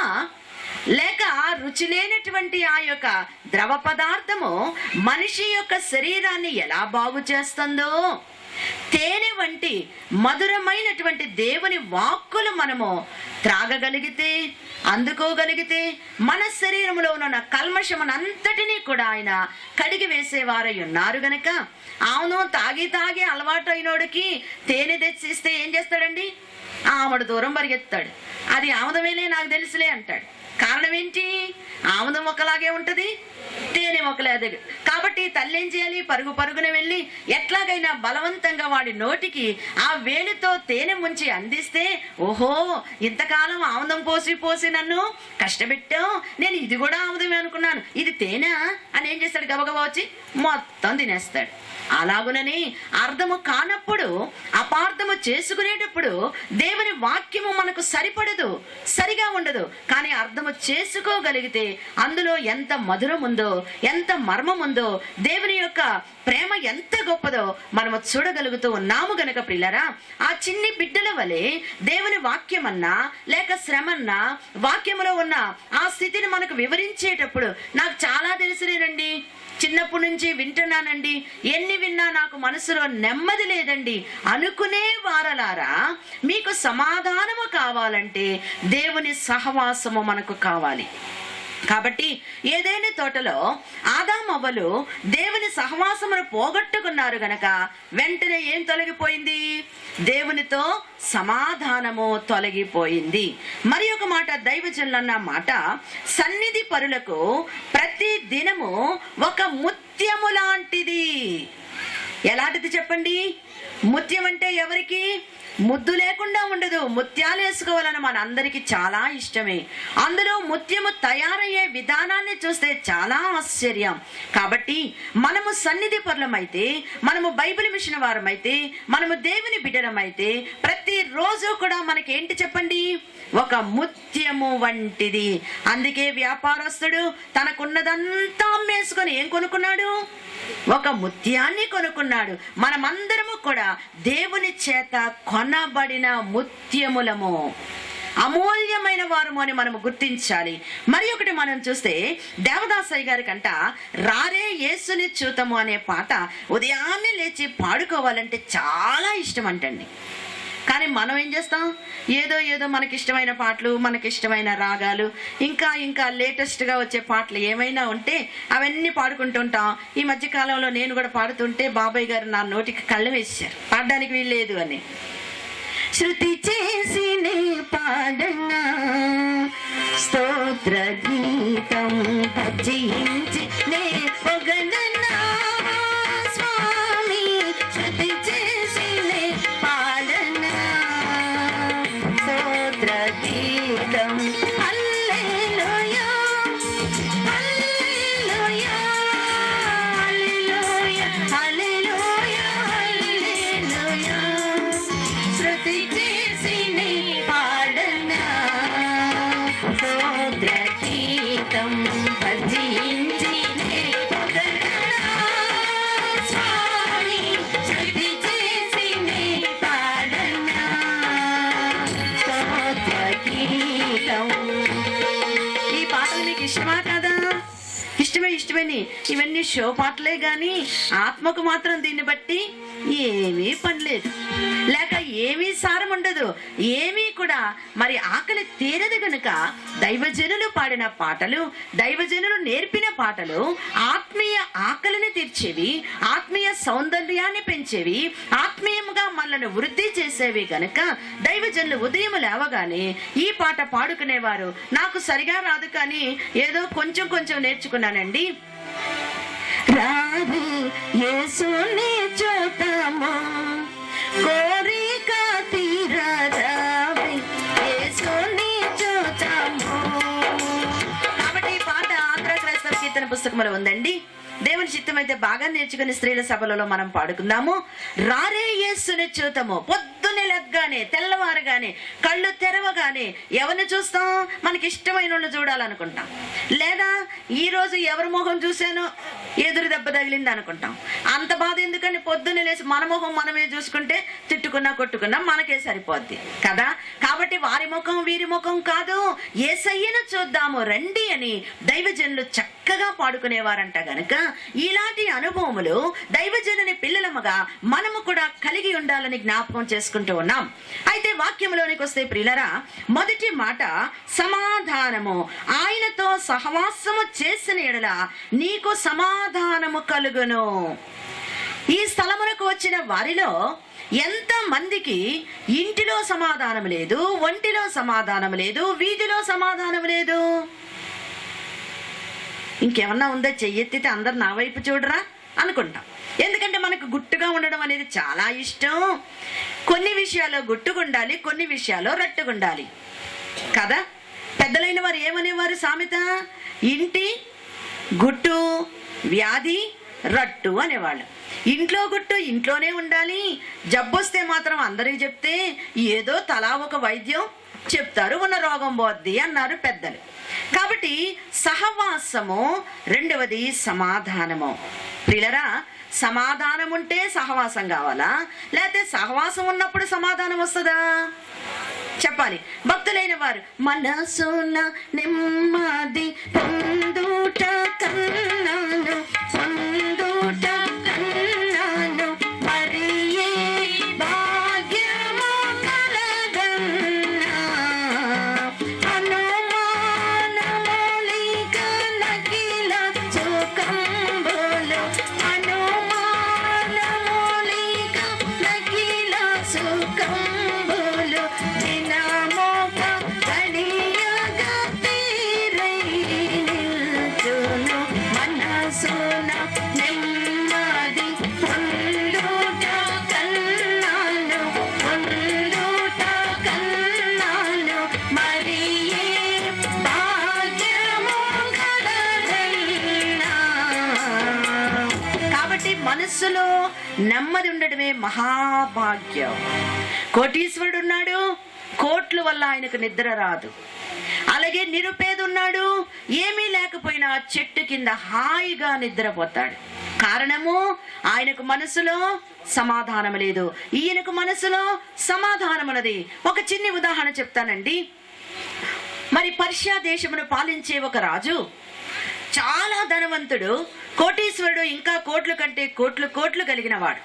లేక రుచి లేనటువంటి ఆ యొక్క ద్రవ పదార్థము మనిషి యొక్క శరీరాన్ని ఎలా బాగు చేస్తుందో, తేనె వంటి మధురమైనటువంటి దేవుని వాక్కులు మనము త్రాగగలిగితే, అందుకోగలిగితే, మన శరీరంలో ఉన్న కల్మషమునంతటినీ కూడా ఆయన కడిగి వేసేవారై ఉన్నారు గనక, అవును తాగి తాగి అలవాటు అయినోడికి తేనె తెచ్చిస్తే ఏం చేస్తాడండి? ఆమెడు దూరం పరిగెత్తాడు. అది ఆముదమేలే నాకు తెలుసులే అంటాడు. కారణం ఏంటి? ఆముదం ఒకలాగే ఉంటది, తేనె ఒకలాగే. కాబట్టి తల్లి ఏం చేయాలి? పరుగు పరుగున వెళ్ళి ఎట్లాగైనా బలవంతంగా వాడి నోటికి ఆ వేలితో తేనె ముంచి అందిస్తే, ఓహో ఇంతకాలం ఆముదం పోసి పోసి నన్ను కష్టపెట్టావు, నేను ఇది కూడా ఆముదమే అనుకున్నాను, ఇది తేనె అని ఏం చేస్తాడు? గబగబా వచ్చి మొత్తం తినేస్తాడు. అలాగునని అర్థము కానప్పుడు, అపార్థము చేసుకునేటప్పుడు దేవుని వాక్యము మనకు సరిపడదు, సరిగా ఉండదు. కానీ అర్థము చేసుకోగలిగితే అందులో ఎంత మధురం ఉందో, ఎంత మర్మం ఉందో, దేవుని యొక్క ప్రేమ ఎంత గొప్పదో మనము చూడగలుగుతూ ఉన్నాము గనక ప్రియులారా, ఆ చిన్ని బిడ్డల వలె దేవుని వాక్యమన్నా లేక శ్రమన్నా వాక్యములో ఉన్న ఆ స్థితిని మనకు వివరించేటప్పుడు, నాకు చాలా తెలుసులేనండి, చిన్నప్పటి నుంచి వింటున్నానండి, ఎన్ని విన్నా నాకు మనసులో నెమ్మది లేదండి అనుకునే వారలారా, మీకు సమాధానము కావాలంటే దేవుని సహవాసము మనకు కావాలి. కాబట్టి ఏదైనా తోటలో ఆదామవ్వలు దేవుని సహవాసమును పోగొట్టుకున్నారు గనక వెంటనే ఏం తొలగిపోయింది? దేవునితో సమాధానము తొలగిపోయింది. మరి ఒక మాట దైవజనులన్న మాట, సన్నిధి పరులకు ప్రతి దినము ఒక ముత్యము లాంటిది. ఎలాంటిది చెప్పండి? ముత్యం అంటే ఎవరికి ముద్దు లేకుండా ఉండదు. ముత్యాలు వేసుకోవాలని మన అందరికీ చాలా ఇష్టమే. అందులో ముత్యము తయారయ్యే విధానాన్ని చూస్తే చాలా ఆశ్చర్యం. కాబట్టి మనము సన్నిధి పరులమైతే, మనము బైబిల్ మిషన్ వారమైతే, మనము దేవుని బిడ్డలమైతే ప్రతిరోజు కూడా మనకేంటి చెప్పండి? ఒక ముత్యము వంటిది. అందుకే వ్యాపారస్తుడు తనకున్నదంతా అమ్మేసుకొని ఏం కొనుక్కున్నాడు? ఒక ముత్యాన్ని కొనుక్కున్నాడు. మనమందరము కూడా దేవుని చేత కొనబడిన ముత్యములము. అమూల్యమైన వారము అని మనము గుర్తించాలి. మరి ఒకటి మనం చూస్తే దేవదాసయ్య గారి కంట రారే యేసుని చూతము అనే పాట ఉదయాన్నే లేచి పాడుకోవాలంటే చాలా ఇష్టం అంటండి. కానీ మనం ఏం చేస్తాం, ఏదో మనకిష్టమైన పాటలు, మనకిష్టమైన రాగాలు, ఇంకా లేటెస్ట్గా వచ్చే పాటలు ఏమైనా ఉంటే అవన్నీ పాడుకుంటుంటాం. ఈ మధ్యకాలంలో నేను కూడా పాడుతుంటే బాబాయ్ గారు నా నోటికి కళ్ళం వేసారు, పాడడానికి వీల్లేదు అని. శృతి చేసి నే పాడనా స్తోత్ర గీతం భజించి నే పొగడనా స్వామి, శృతి చేసి నే పాడనా స్తోత్ర గీతం. హల్లెలూయా హల్లెలూయా హల్లెలూయా హల్లెలూయా హల్లెలూయా, శృతి చేసి నే పాడనా స్తోత్ర గీతం భజించి నే పొగడనా స్వామి, శృతి చేసి నే పాడనా స్తోత్ర గీతం. ఈ పాటలు మీకు ఇష్టమా కదా? ఇష్టమేని ఇవన్నీ షో పాటలే గాని ఆత్మకు మాత్రం దీన్ని బట్టి ఏమీ పనిలేదు, లేక ఏమీ సారం ఉండదు, ఏమీ కూడా మరి ఆకలి తీరదు గనుక దైవజనులు పాడిన పాటలు, దైవజనులు నేర్పిన పాటలు ఆత్మీయ ఆకలిని తీర్చేవి, ఆత్మీయ సౌందర్యాన్ని పెంచేవి, ఆత్మీయంగా మనల్ని వృద్ధి చేసేవి గనుక దైవజనులు ఉదయం లేవగానే ఈ పాట పాడుకునేవారు. నాకు సరిగా రాదు కానీ ఏదో కొంచెం నేర్చుకున్నానండి. రావి యేసుని చూద్దాము కోరిక తీరా, రావి యేసుని చూద్దాము. కాబట్టి ఈ పాట ఆంధ్ర క్రైస్తవ కీర్తన పుస్తకంలో ఉందండి. దేవుని చిత్తమైతే బాగా నేర్చుకుని స్త్రీల సభలలో మనం పాడుకుందాము. రారే యేసుని చూతము. పొద్దున్నే లెగ్గానే తెల్లవారుగానే కళ్ళు తెరవగానే ఎవరిని చూస్తాం? మనకి ఇష్టమైన వాళ్ళు చూడాలనుకుంటాం, లేదా ఈరోజు ఎవరి మొహం చూశానో ఎదురు దెబ్బ తగిలింది అనుకుంటాం. అంత బాధ ఎందుకని పొద్దున్నే లేచి మన మొహం మనమే చూసుకుంటే తిట్టుకున్నా కొట్టుకున్నా మనకే సరిపోద్ది కదా. కాబట్టి వారి ముఖం వీరి ముఖం కాదు, యేసయ్యను చూద్దాము రండి అని దైవజనులు చక్కగా పాడుకునేవారంట. గనుక ఇలాంటి అనుభవములు దైవజనుని పిల్లలముగా మనము కూడా కలిగి ఉండాలని జ్ఞాపకం చేసుకుంటూ ఉన్నాం. అయితే వాక్యంలోనికి వస్తే ప్రియులరా, మొదటి మాట సమాధానము. ఆయనతో సహవాసము చేసిన ఎడల నీకు సమాధానము కలుగును. ఈ స్థలమునకు వచ్చిన వారిలో ఎంత మందికి ఇంటిలో సమాధానం లేదు, ఒంటిలో సమాధానం లేదు, వీధిలో సమాధానం లేదు? ఇంకేమన్నా ఉందా? చెయ్యెత్తితే అందరు నా వైపు చూడరా అనుకుంటాం. ఎందుకంటే మనకు గుట్టుగా ఉండడం అనేది చాలా ఇష్టం. కొన్ని విషయాల్లో గుట్టుకుండాలి, కొన్ని విషయాల్లో రట్టుకుండాలి కదా. పెద్దలైన వారు ఏమనేవారు సామెత? ఇంటి గుట్టు, వ్యాధి రట్టు అనేవాళ్ళు. ఇంట్లో గుట్టు ఇంట్లోనే ఉండాలి, జబ్బొస్తే మాత్రం అందరికి చెప్తే ఏదో తలా ఒక వైద్యం చెప్తారు, ఉన్న రోగం పోద్ది అన్నారు పెద్దలు. కాబట్టి సహవాసము, రెండవది సమాధానము. ప్రియులరా, సమాధానం ఉంటే సహవాసం కావాలా, లేకపోతే సహవాసం ఉన్నప్పుడు సమాధానం వస్తుందా? చెప్పాలి. భక్తులైన వారు మనసున నెమ్మది పొందుట కన్నాను, పొందుట కన్నాను, మరి ఏ భాగ్యము కలగన్నా, అనుమానములిక నకిల సుఖంబులు, అనుమానములిక నకిల సుఖంబులు, దినమొక గడియగా తీరై నిల్చును, మనసున నెమ్మది పొందుట కన్నాను, పొందుట కన్నాను, మరి ఏ భాగ్యము కలగన్నా. కాబట్టి మనస్సులో నెమ్మది ఉండడమే మహాభాగ్యం. కోటీశ్వరుడు ఉన్నాడు, కోట్ల వల్ల ఆయనకు నిద్ర రాదు. అలాగే నిరుపేద ఉన్నాడు, ఏమీ లేకపోయినా చెట్టు కింద హాయిగా నిద్రపోతాడు. కారణము ఆయనకు మనసులో సమాధానం లేదు, ఈయనకు మనసులో సమాధానం ఉన్నది. ఒక చిన్ని ఉదాహరణ చెప్తానండి. మరి పర్షియా దేశమును పాలించే ఒక రాజు, చాలా ధనవంతుడు, కోటీశ్వరుడు, ఇంకా కోట్ల కంటే కోట్లు కలిగిన వాడు.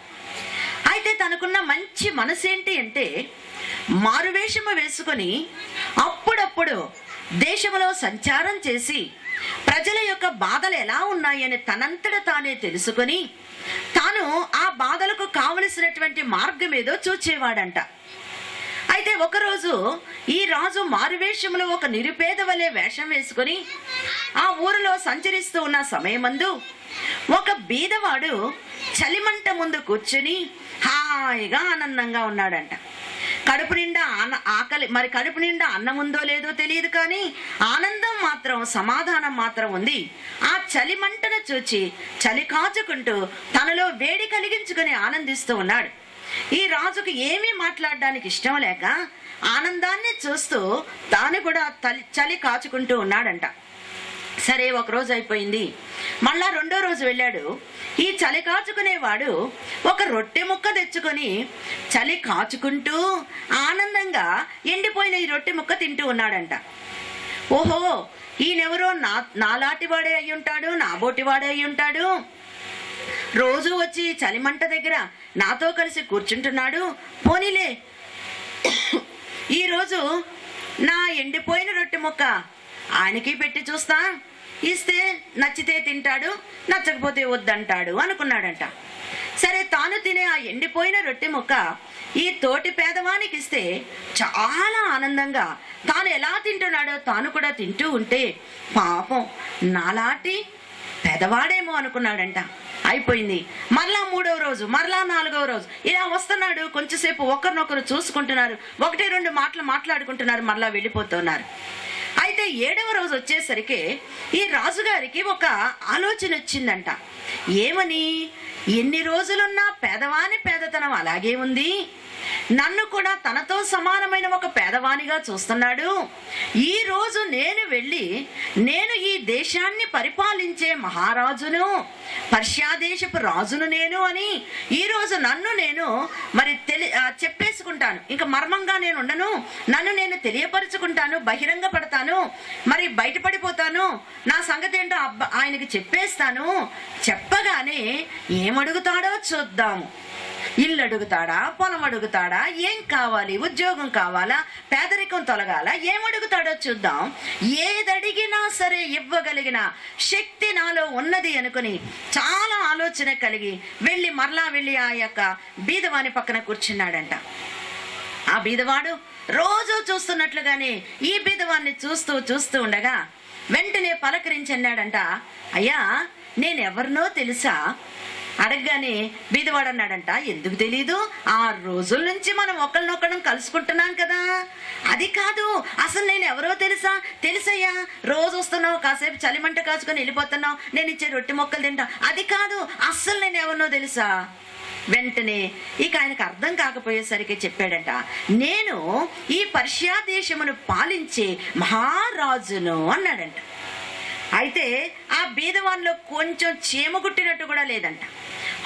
అయితే తనకున్న మంచి మనసేంటి అంటే మారువేషము వేసుకొని అప్పుడప్పుడు దేశంలో సంచారం చేసి ప్రజల యొక్క బాధలు ఎలా ఉన్నాయని తనంతట తానే తెలుసుకొని తాను ఆ బాధలకు కావలసినటువంటి మార్గం ఏదో చూచేవాడంట. అయితే ఒకరోజు ఈ రాజు మారువేషంలో ఒక నిరుపేద వలె వేషం వేసుకొని ఆ ఊరిలో సంచరిస్తూ ఉన్న సమయమందు ఒక బీదవాడు చలిమంట ముందు కూర్చుని హాయిగా ఆనందంగా ఉన్నాడంట. కడుపు నిండా ఆకలి, మరి కడుపు నిండా అన్నం ఉందో లేదో తెలియదు, కానీ ఆనందం మాత్రం, సమాధానం మాత్రం ఉంది. ఆ చలిమంటను చూచి చలి కాచుకుంటూ తనలో వేడి కలిగించుకుని ఆనందిస్తూ ఉన్నాడు. ఈ రాజుకు ఏమీ మాట్లాడడానికి ఇష్టం లేక ఆనందాన్ని చూస్తూ తాను కూడా చలి కాచుకుంటూ ఉన్నాడంట. సరే, ఒకరోజు అయిపోయింది. మళ్ళా రెండో రోజు వెళ్ళాడు. ఈ చలి కాచుకునేవాడు ఒక రొట్టె ముక్క తెచ్చుకొని చలి కాచుకుంటూ ఆనందంగా ఎండిపోయిన ఈ రొట్టె ముక్క తింటూ ఉన్నాడంట. ఓహో, ఈయనెవరో నాలాంటి వాడే అయి ఉంటాడు, నాబోటి వాడే అయి ఉంటాడు, రోజు వచ్చి చలిమంట దగ్గర నాతో కలిసి కూర్చుంటున్నాడు. పోనీలే, ఈరోజు నా ఎండిపోయిన రొట్టె ముక్క ఆయనకి పెట్టి చూస్తా, ఇస్తే నచ్చితే తింటాడు, నచ్చకపోతే వద్దంటాడు అనుకున్నాడంట. సరే, తాను తినే ఆ ఎండిపోయిన రొట్టె ముక్క ఈ తోటి పేదవానికి ఇస్తే చాలా ఆనందంగా తాను ఎలా తింటున్నాడో తాను కూడా తింటూ ఉంటే పాపం నాలాంటి పెదవాడేమో అనుకున్నాడంట. అయిపోయింది. మరలా మూడవ రోజు, మరలా నాలుగవ రోజు, ఇలా వస్తున్నాడు. కొంచెంసేపు ఒకరినొకరు చూసుకుంటున్నారు, ఒకటి రెండు మాటలు మాట్లాడుకుంటున్నారు, మరలా వెళ్ళిపోతున్నారు. అయితే ఏడవ రోజు వచ్చేసరికి ఈ రాజుగారికి ఒక ఆలోచన వచ్చిందంట. ఏమని? ఎన్ని రోజులున్నా పేదవాని పేదతనం అలాగే ఉంది, నన్ను కూడా తనతో సమానమైన ఒక పేదవానిగా చూస్తున్నాడు. ఈ రోజు నేను వెళ్ళి నేను ఈ దేశాన్ని పరిపాలించే మహారాజును, పర్షియా దేశపు రాజును నేను అని ఈరోజు నన్ను నేను మరి చెప్పేసుకుంటాను. ఇంకా మర్మంగా నేను ఉండను, నన్ను నేను తెలియపరుచుకుంటాను, బహిరంగ పడతాను, మరి బయటపడిపోతాను, నా సంగతి ఏంటో ఆయనకి చెప్పేస్తాను. చెప్పగానే ఏమడుగుతాడో చూద్దాము. ఇల్లు అడుగుతాడా, పొలం అడుగుతాడా, ఏం కావాలి, ఉద్యోగం కావాలా, పేదరికం తొలగాల, ఏమడుగుతాడో చూద్దాం. ఏదడిగినా సరే ఇవ్వగలిగిన శక్తి నాలో ఉన్నది అనుకుని చాలా ఆలోచన కలిగి మరలా వెళ్ళి ఆ యొక్క బీదవాని పక్కన కూర్చున్నాడంట. ఆ బీదవాడు రోజు చూస్తున్నట్లుగానే ఈ బీదవాన్ని చూస్తూ ఉండగా వెంటనే పలకరించి అన్నాడంట, అయ్యా నేనెవరినో తెలుసా? అడగగానే బీదవాడు అన్నాడంట, ఎందుకు తెలీదు, 6 రోజుల నుంచి మనం ఒకరినొకరం కలుసుకుంటున్నాం కదా. అది కాదు, అసలు నేను ఎవరో తెలుసా? తెలుసయ్యా, రోజు వస్తున్నావు, కాసేపు చలిమంట కాచుకొని వెళ్ళిపోతున్నావు, నేను ఇచ్చే రొట్టె మొక్కలు తింటా. అది కాదు, అస్సలు నేను ఎవరినో తెలుసా? వెంటనే ఇక ఆయనకు అర్థం కాకపోయేసరికి చెప్పాడంట, నేను ఈ పర్షియా దేశమును పాలించే మహారాజును అన్నాడంట. అయితే ఆ బీదవాన్లో కొంచెం చీమ కుట్టినట్టు కూడా లేదంట.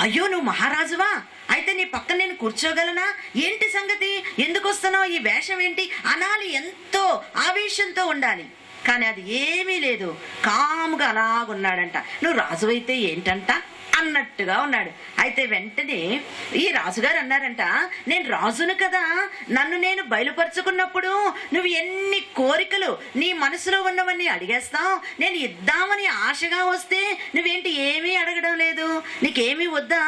అయ్యో, నువ్వు మహారాజువా? అయితే నీ పక్కన నేను కూర్చోగలనా? ఏంటి సంగతి, ఎందుకు వస్తున్నావు, ఈ వేషం ఏంటి అనాలి, ఎంతో ఆవేశంతో ఉండాలి. కానీ అది ఏమీ లేదు, కాముగా అలాగున్నాడంట. నువ్వు రాజు అయితే ఏంటంట అన్నట్టుగా ఉన్నాడు. అయితే వెంటనే ఈ రాజుగారు అన్నారంట, నేను రాజును కదా, నన్ను నేను బయలుపరుచుకున్నప్పుడు నువ్వు ఎన్ని కోరికలు నీ మనసులో ఉన్నవన్నీ అడిగేస్తావు, నేను ఇద్దామని ఆశగా వస్తే నువ్వేంటి ఏమీ అడగడం లేదు, నీకేమీ వద్దా,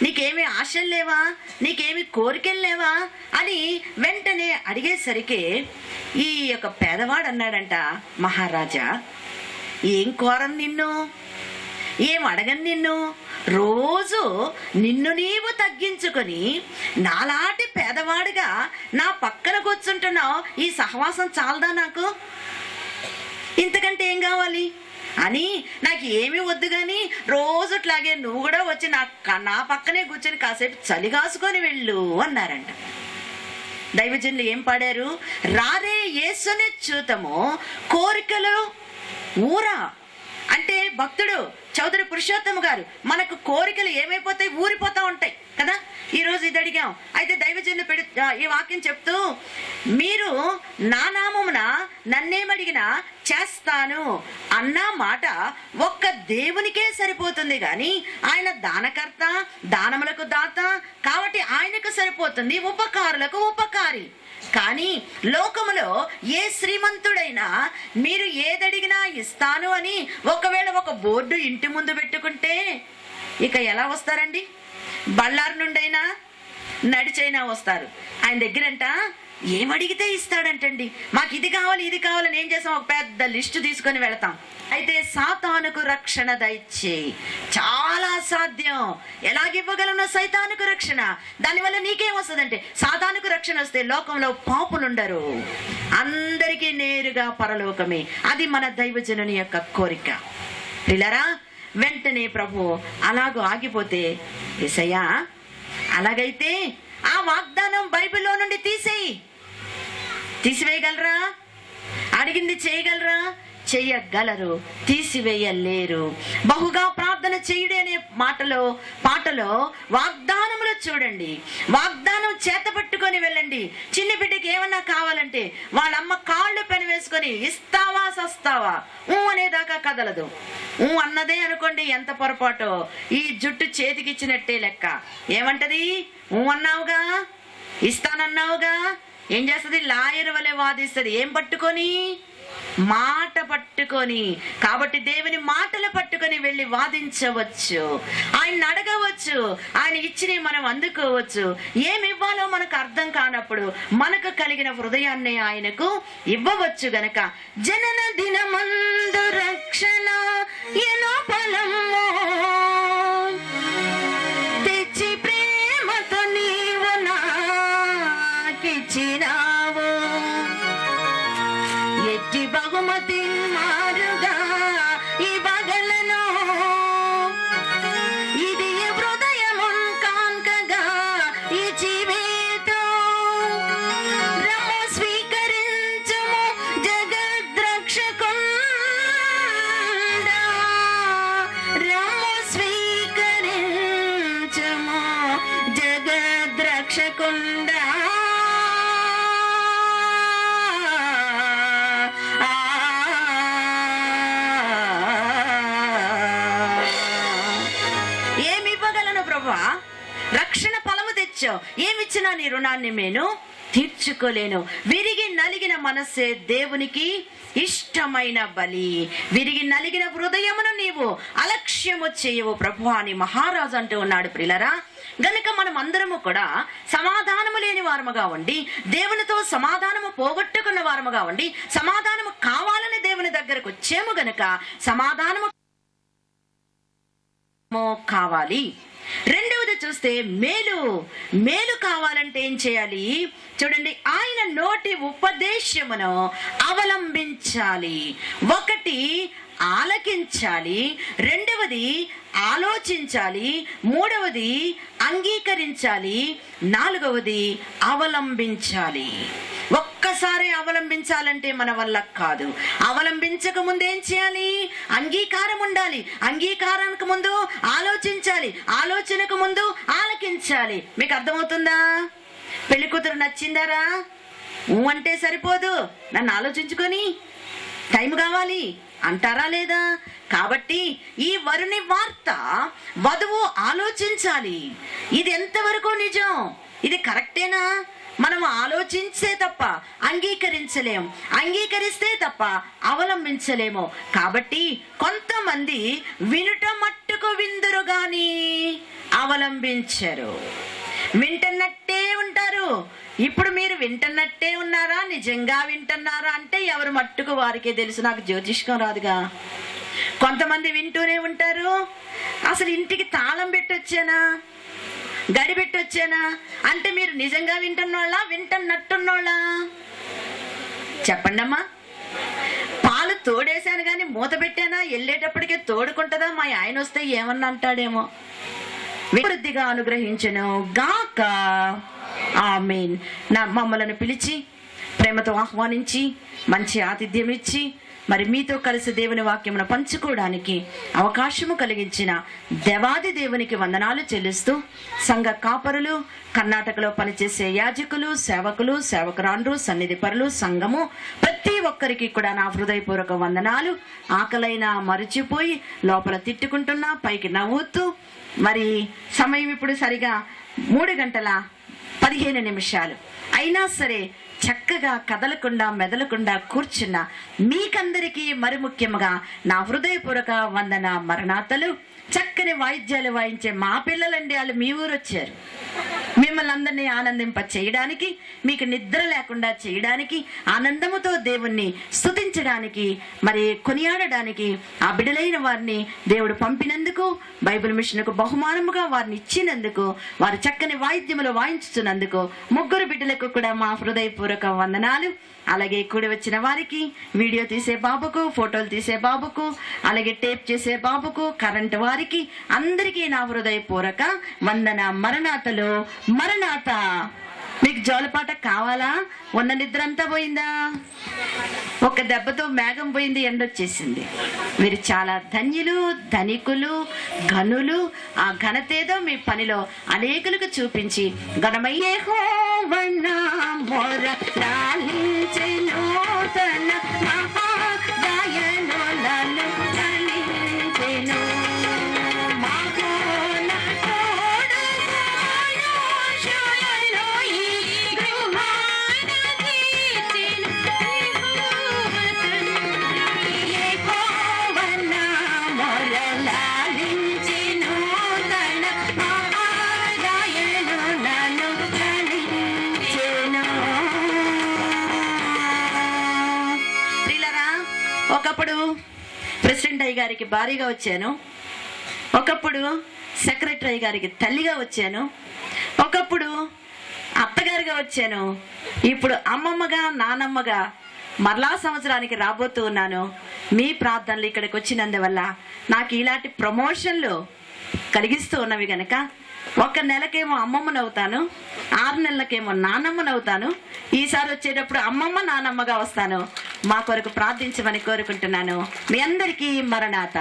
నీకేమీ ఆశలు లేవా, నీకేమీ కోరికలు లేవా అని వెంటనే అడిగేసరికి ఈ యొక్క పేదవాడు అన్నాడంట, మహారాజా ఏం కోరను నిన్ను, ఏం అడగను నిన్ను, రోజు నిన్ను నీవు తగ్గించుకొని నాలాంటి పేదవాడిగా నా పక్కన కూర్చుంటున్నావు, ఈ సహవాసం చాలదా నాకు, ఇంతకంటే ఏం కావాలి అని నాకు ఏమీ వద్దు, కానీ రోజుట్లాగే నువ్వు కూడా వచ్చి నా పక్కనే కూర్చొని కాసేపు చలి కాసుకొని వెళ్ళు అన్నారంట. దైవజనులు ఏం పాడారు? రారే యేసుని చూతము కోరికలు ఊరా అంటే భక్తుడు చౌదరి పురుషోత్తమ గారు మనకు కోరికలు ఏమైపోతాయి, ఊరిపోతా ఉంటాయి కదా. ఈరోజు ఇది అడిగాం. అయితే దైవజనులు ఈ వాక్యం చెప్తూ, మీరు నా నామమున నన్నేమడిగినా చేస్తాను అన్న మాట ఒక్క దేవునికే సరిపోతుంది గాని ఆయన దానకర్త, దానములకు దాత కాబట్టి ఆయనకు సరిపోతుంది, ఉపకారులకు ఉపకారి. కానీ లోకములో ఏ శ్రీమంతుడైనా మీరు ఏదడిగినా ఇస్తాను అని ఒకవేళ ఒక బోర్డు ఇంటి ముందు పెట్టుకుంటే ఇక ఎలా వస్తారండి? బళ్ళారు నుండైనా నడిచైనా వస్తారు. ఆయన దగ్గరంట ఏమడిగితే ఇస్తాడంటండి. మాకు ఇది కావాలి ఇది కావాలని ఏం చేస్తాం? ఒక పెద్ద లిస్టు తీసుకొని వెళతాం. అయితే సాతానుకు రక్షణ దయచేయి, చాలా అసాధ్యం. ఎలాగివ్వగలను సైతానుకు రక్షణ? దానివల్ల నీకేమొస్తుందంటే, సాతానుకు రక్షణ వస్తే లోకంలో పాపులుండరు, అందరికీ నేరుగా పరలోకమే. అది మన దైవజనుని యొక్క కోరిక. పిల్లరా, వెంటనే ప్రభు అలాగూ ఆగిపోతే, యేసయ్యా అలాగైతే ఆ వాగ్దానం బైబిల్లో నుండి తీసివేయగలరా? అడిగింది చేయగలరా? చెయ్యగలరు, తీసివేయలేరు. బహుగా ప్రార్థన చేయుడే అనే పాటలో వాగ్దానములు చూడండి. వాగ్దానం చేత పట్టుకొని వెళ్ళండి. చిన్న బిడ్డకి ఏమన్నా కావాలంటే వాళ్ళమ్మ కాళ్ళు పెని వేసుకొని ఇస్తావా సస్తావా అనేదాకా కదలదు. అన్నదే అనుకోండి, ఎంత పొరపాటో. ఈ జుట్టు చేతికిచ్చినట్టే లెక్క. ఏమంటది? అన్నావుగా, ఇస్తానన్నావుగా. ఏం చేస్తుంది? లాయర్ వలె వాదిస్తుంది. ఏం పట్టుకొని? మాట పట్టుకొని. కాబట్టి దేవుని మాటలు పట్టుకొని వెళ్ళి వాదించవచ్చు, ఆయన అడగవచ్చు, ఆయన ఇచ్చినవి మనం అందుకోవచ్చు. ఏమి ఇవ్వాలో మనకు అర్థం కానప్పుడు మనకు కలిగిన హృదయాన్ని ఆయనకు ఇవ్వవచ్చు గనక జనన దినమందు రక్షణ ఎనో ఫలము తెచ్చి ప్రేమతో నీవు నాకిచ్చినావు, ఎట్టి బహుమతి మారుగా ఇవ్వగలను, ఇది హృదయము కాంకగా ఈ జీవితం. రమ్ము స్వీకరించుము జగద్రక్షకుండా, రమ్ము స్వీకరించుము జగద్రక్షకుండా. రక్షణ ఫలము తెచ్చావు, ఏమిచ్చినా నీ రుణాన్ని నేను తీర్చుకోలేను. విరిగి నలిగిన మనస్సే దేవునికి ఇష్టమైన బలి. విరిగి నలిగిన హృదయమును నీవు అలక్ష్యము చేయవు ప్రభు అని మహారాజు అంటూ ఉన్నాడు. ప్రియులరా, గనుక మనం అందరము కూడా సమాధానము లేని వారముగా ఉండి, దేవునితో సమాధానము పోగొట్టుకున్న వారముగా ఉండి, సమాధానము కావాలని దేవుని దగ్గరకు వచ్చేము గనుక సమాధానము కావాలి. రెండవది చూస్తే మేలు కావాలంటే ఏం చేయాలి? చూడండి, ఆయన నోటి ఉపదేశమును అవలంబించాలి. ఒకటి ఆలకించాలి, రెండవది ఆలోచించాలి, మూడవది అంగీకరించాలి, నాలుగవది అవలంబించాలి. ఒక్కసారి అవలంబించాలంటే మన వల్ల కాదు. అవలంబించక ముందు ఏం చేయాలి? అంగీకారం ఉండాలి. అంగీకారానికి ముందు ఆలోచించాలి, ఆలోచనకు ముందు ఆలకించాలి. మీకు అర్థమవుతుందా? పెళ్లి కూతురు నచ్చిందారా? అంటే సరిపోదు, నన్ను ఆలోచించుకొని టైం కావాలి అంటారా లేదా? కాబట్టి ఈ వరుని వార్త వధువు ఆలోచించాలి. ఇది ఎంతవరకు నిజం, ఇది కరెక్టేనా? మనం ఆలోచించే తప్ప అంగీకరించలేం, అంగీకరిస్తే తప్ప అవలంబించలేము. కాబట్టి కొంతమంది వినుట మట్టుకు విందురు గాని అవలంబించరు, వింటున్నట్టే ఉంటారు. ఇప్పుడు మీరు వింటున్నట్టే ఉన్నారా, నిజంగా వింటున్నారా అంటే ఎవరు మట్టుకు వారికే తెలుసు. నాకు జ్యోతిష్కం రాదుగా. కొంతమంది వింటూనే ఉంటారు. అసలు ఇంటికి తాళం పెట్టొచ్చానా, గడి పెట్టొచ్చానా అంటే మీరు నిజంగా వింటున్నోళ్ళా, వింటున్నట్టున్నోళ్ళా? చెప్పండి అమ్మా. పాలు తోడేశాను కానీ మూత పెట్టానా, వెళ్ళేటప్పటికే తోడుకుంటుందా? మా ఆయన వస్తే ఏమన్నా అంటాడేమో. వృద్ధిగా అనుగ్రహించను గాక. ఆమేన్. మమ్మలను పిలిచి ప్రేమతో ఆహ్వానించి మంచి ఆతిథ్యం ఇచ్చి మరి మీతో కలిసి దేవుని వాక్యమును పంచుకోవడానికి అవకాశము కలిగించిన దేవాది దేవునికి వందనాలు చెల్లిస్తూ, సంఘ కాపరులు, కర్ణాటకలో పనిచేసే యాజకులు, సేవకులు, సేవకురాండ్రు, సన్నిధి పరులు, సంఘము ప్రతి ఒక్కరికి కూడా నా హృదయపూర్వక వందనాలు. ఆకలైనా మరిచిపోయి లోపల తిట్టుకుంటున్నా, పైకి నవ్వుతూ, మరి సమయం ఇప్పుడు సరిగా 3:15 అయినా సరే చక్కగా కదలకుండా మెదలకుండా కూర్చున్న మీకందరికీ మరి ముఖ్యముగా నా హృదయపూర్వక వందన మరణాతలు. చక్కని వాయిద్యాలు వాయించే మా పిల్లలండి, వాళ్ళు మీ ఊరు వచ్చారు మిమ్మల్ని అందరినీ ఆనందింప చేయడానికి, మీకు నిద్ర లేకుండా చేయడానికి, ఆనందముతో దేవుణ్ణి స్తుతించడానికి, మరి కొనియాడడానికి ఆ బిడ్డలైన వారిని దేవుడు పంపినందుకు, బైబిల్ మిషన్కు బహుమానముగా వారిని ఇచ్చినందుకు, వారు చక్కని వాయిద్యములు వాయించుతున్నందుకు 3 బిడ్డలకు కూడా మా హృదయపూర్వక వందనాలు. అలాగే కూడి వచ్చిన వారికి, వీడియో తీసే బాబుకు, ఫోటోలు తీసే బాబుకు, అలాగే టేప్ చేసే బాబుకు, కరెంట్ వారికి అందరికీ నా హృదయపూర్వక వందన మరణాతలు. మరణాత. మీకు జోలపాట కావాలా? ఉన్న నిద్ర అంతా పోయిందా? ఒక దెబ్బతో మేఘం పోయింది, ఎండొచ్చేసింది. మీరు చాలా ధన్యులు, ధనికులు, ఘనులు. ఆ ఘనతేదో మీ పనిలో అనేకులకు చూపించి ఘనమయ్యే ఒకప్పుడు ప్రెసిడెంట్ అయ్య గారికి భారీగా వచ్చాను, ఒకప్పుడు సెక్రటరీ గారికి తల్లిగా వచ్చాను, ఒకప్పుడు అత్తగారిగా వచ్చాను, ఇప్పుడు అమ్మమ్మగా, నానమ్మగా మరలా సంవత్సరానికి రాబోతూ ఉన్నాను. మీ ప్రార్థనలు ఇక్కడికి వచ్చినందువల్ల నాకు ఇలాంటి ప్రమోషన్లు కలిగిస్తూ ఉన్నవి గనక 1 నెలకేమో అమ్మమ్మనవుతాను, 6 నెలలకేమో నానమ్మనవుతాను. ఈసారి వచ్చేటప్పుడు అమ్మమ్మ, నానమ్మగా వస్తాను. మా కొరకు ప్రార్థించమని కోరుకుంటున్నాను. మీ అందరికీ మరణాత.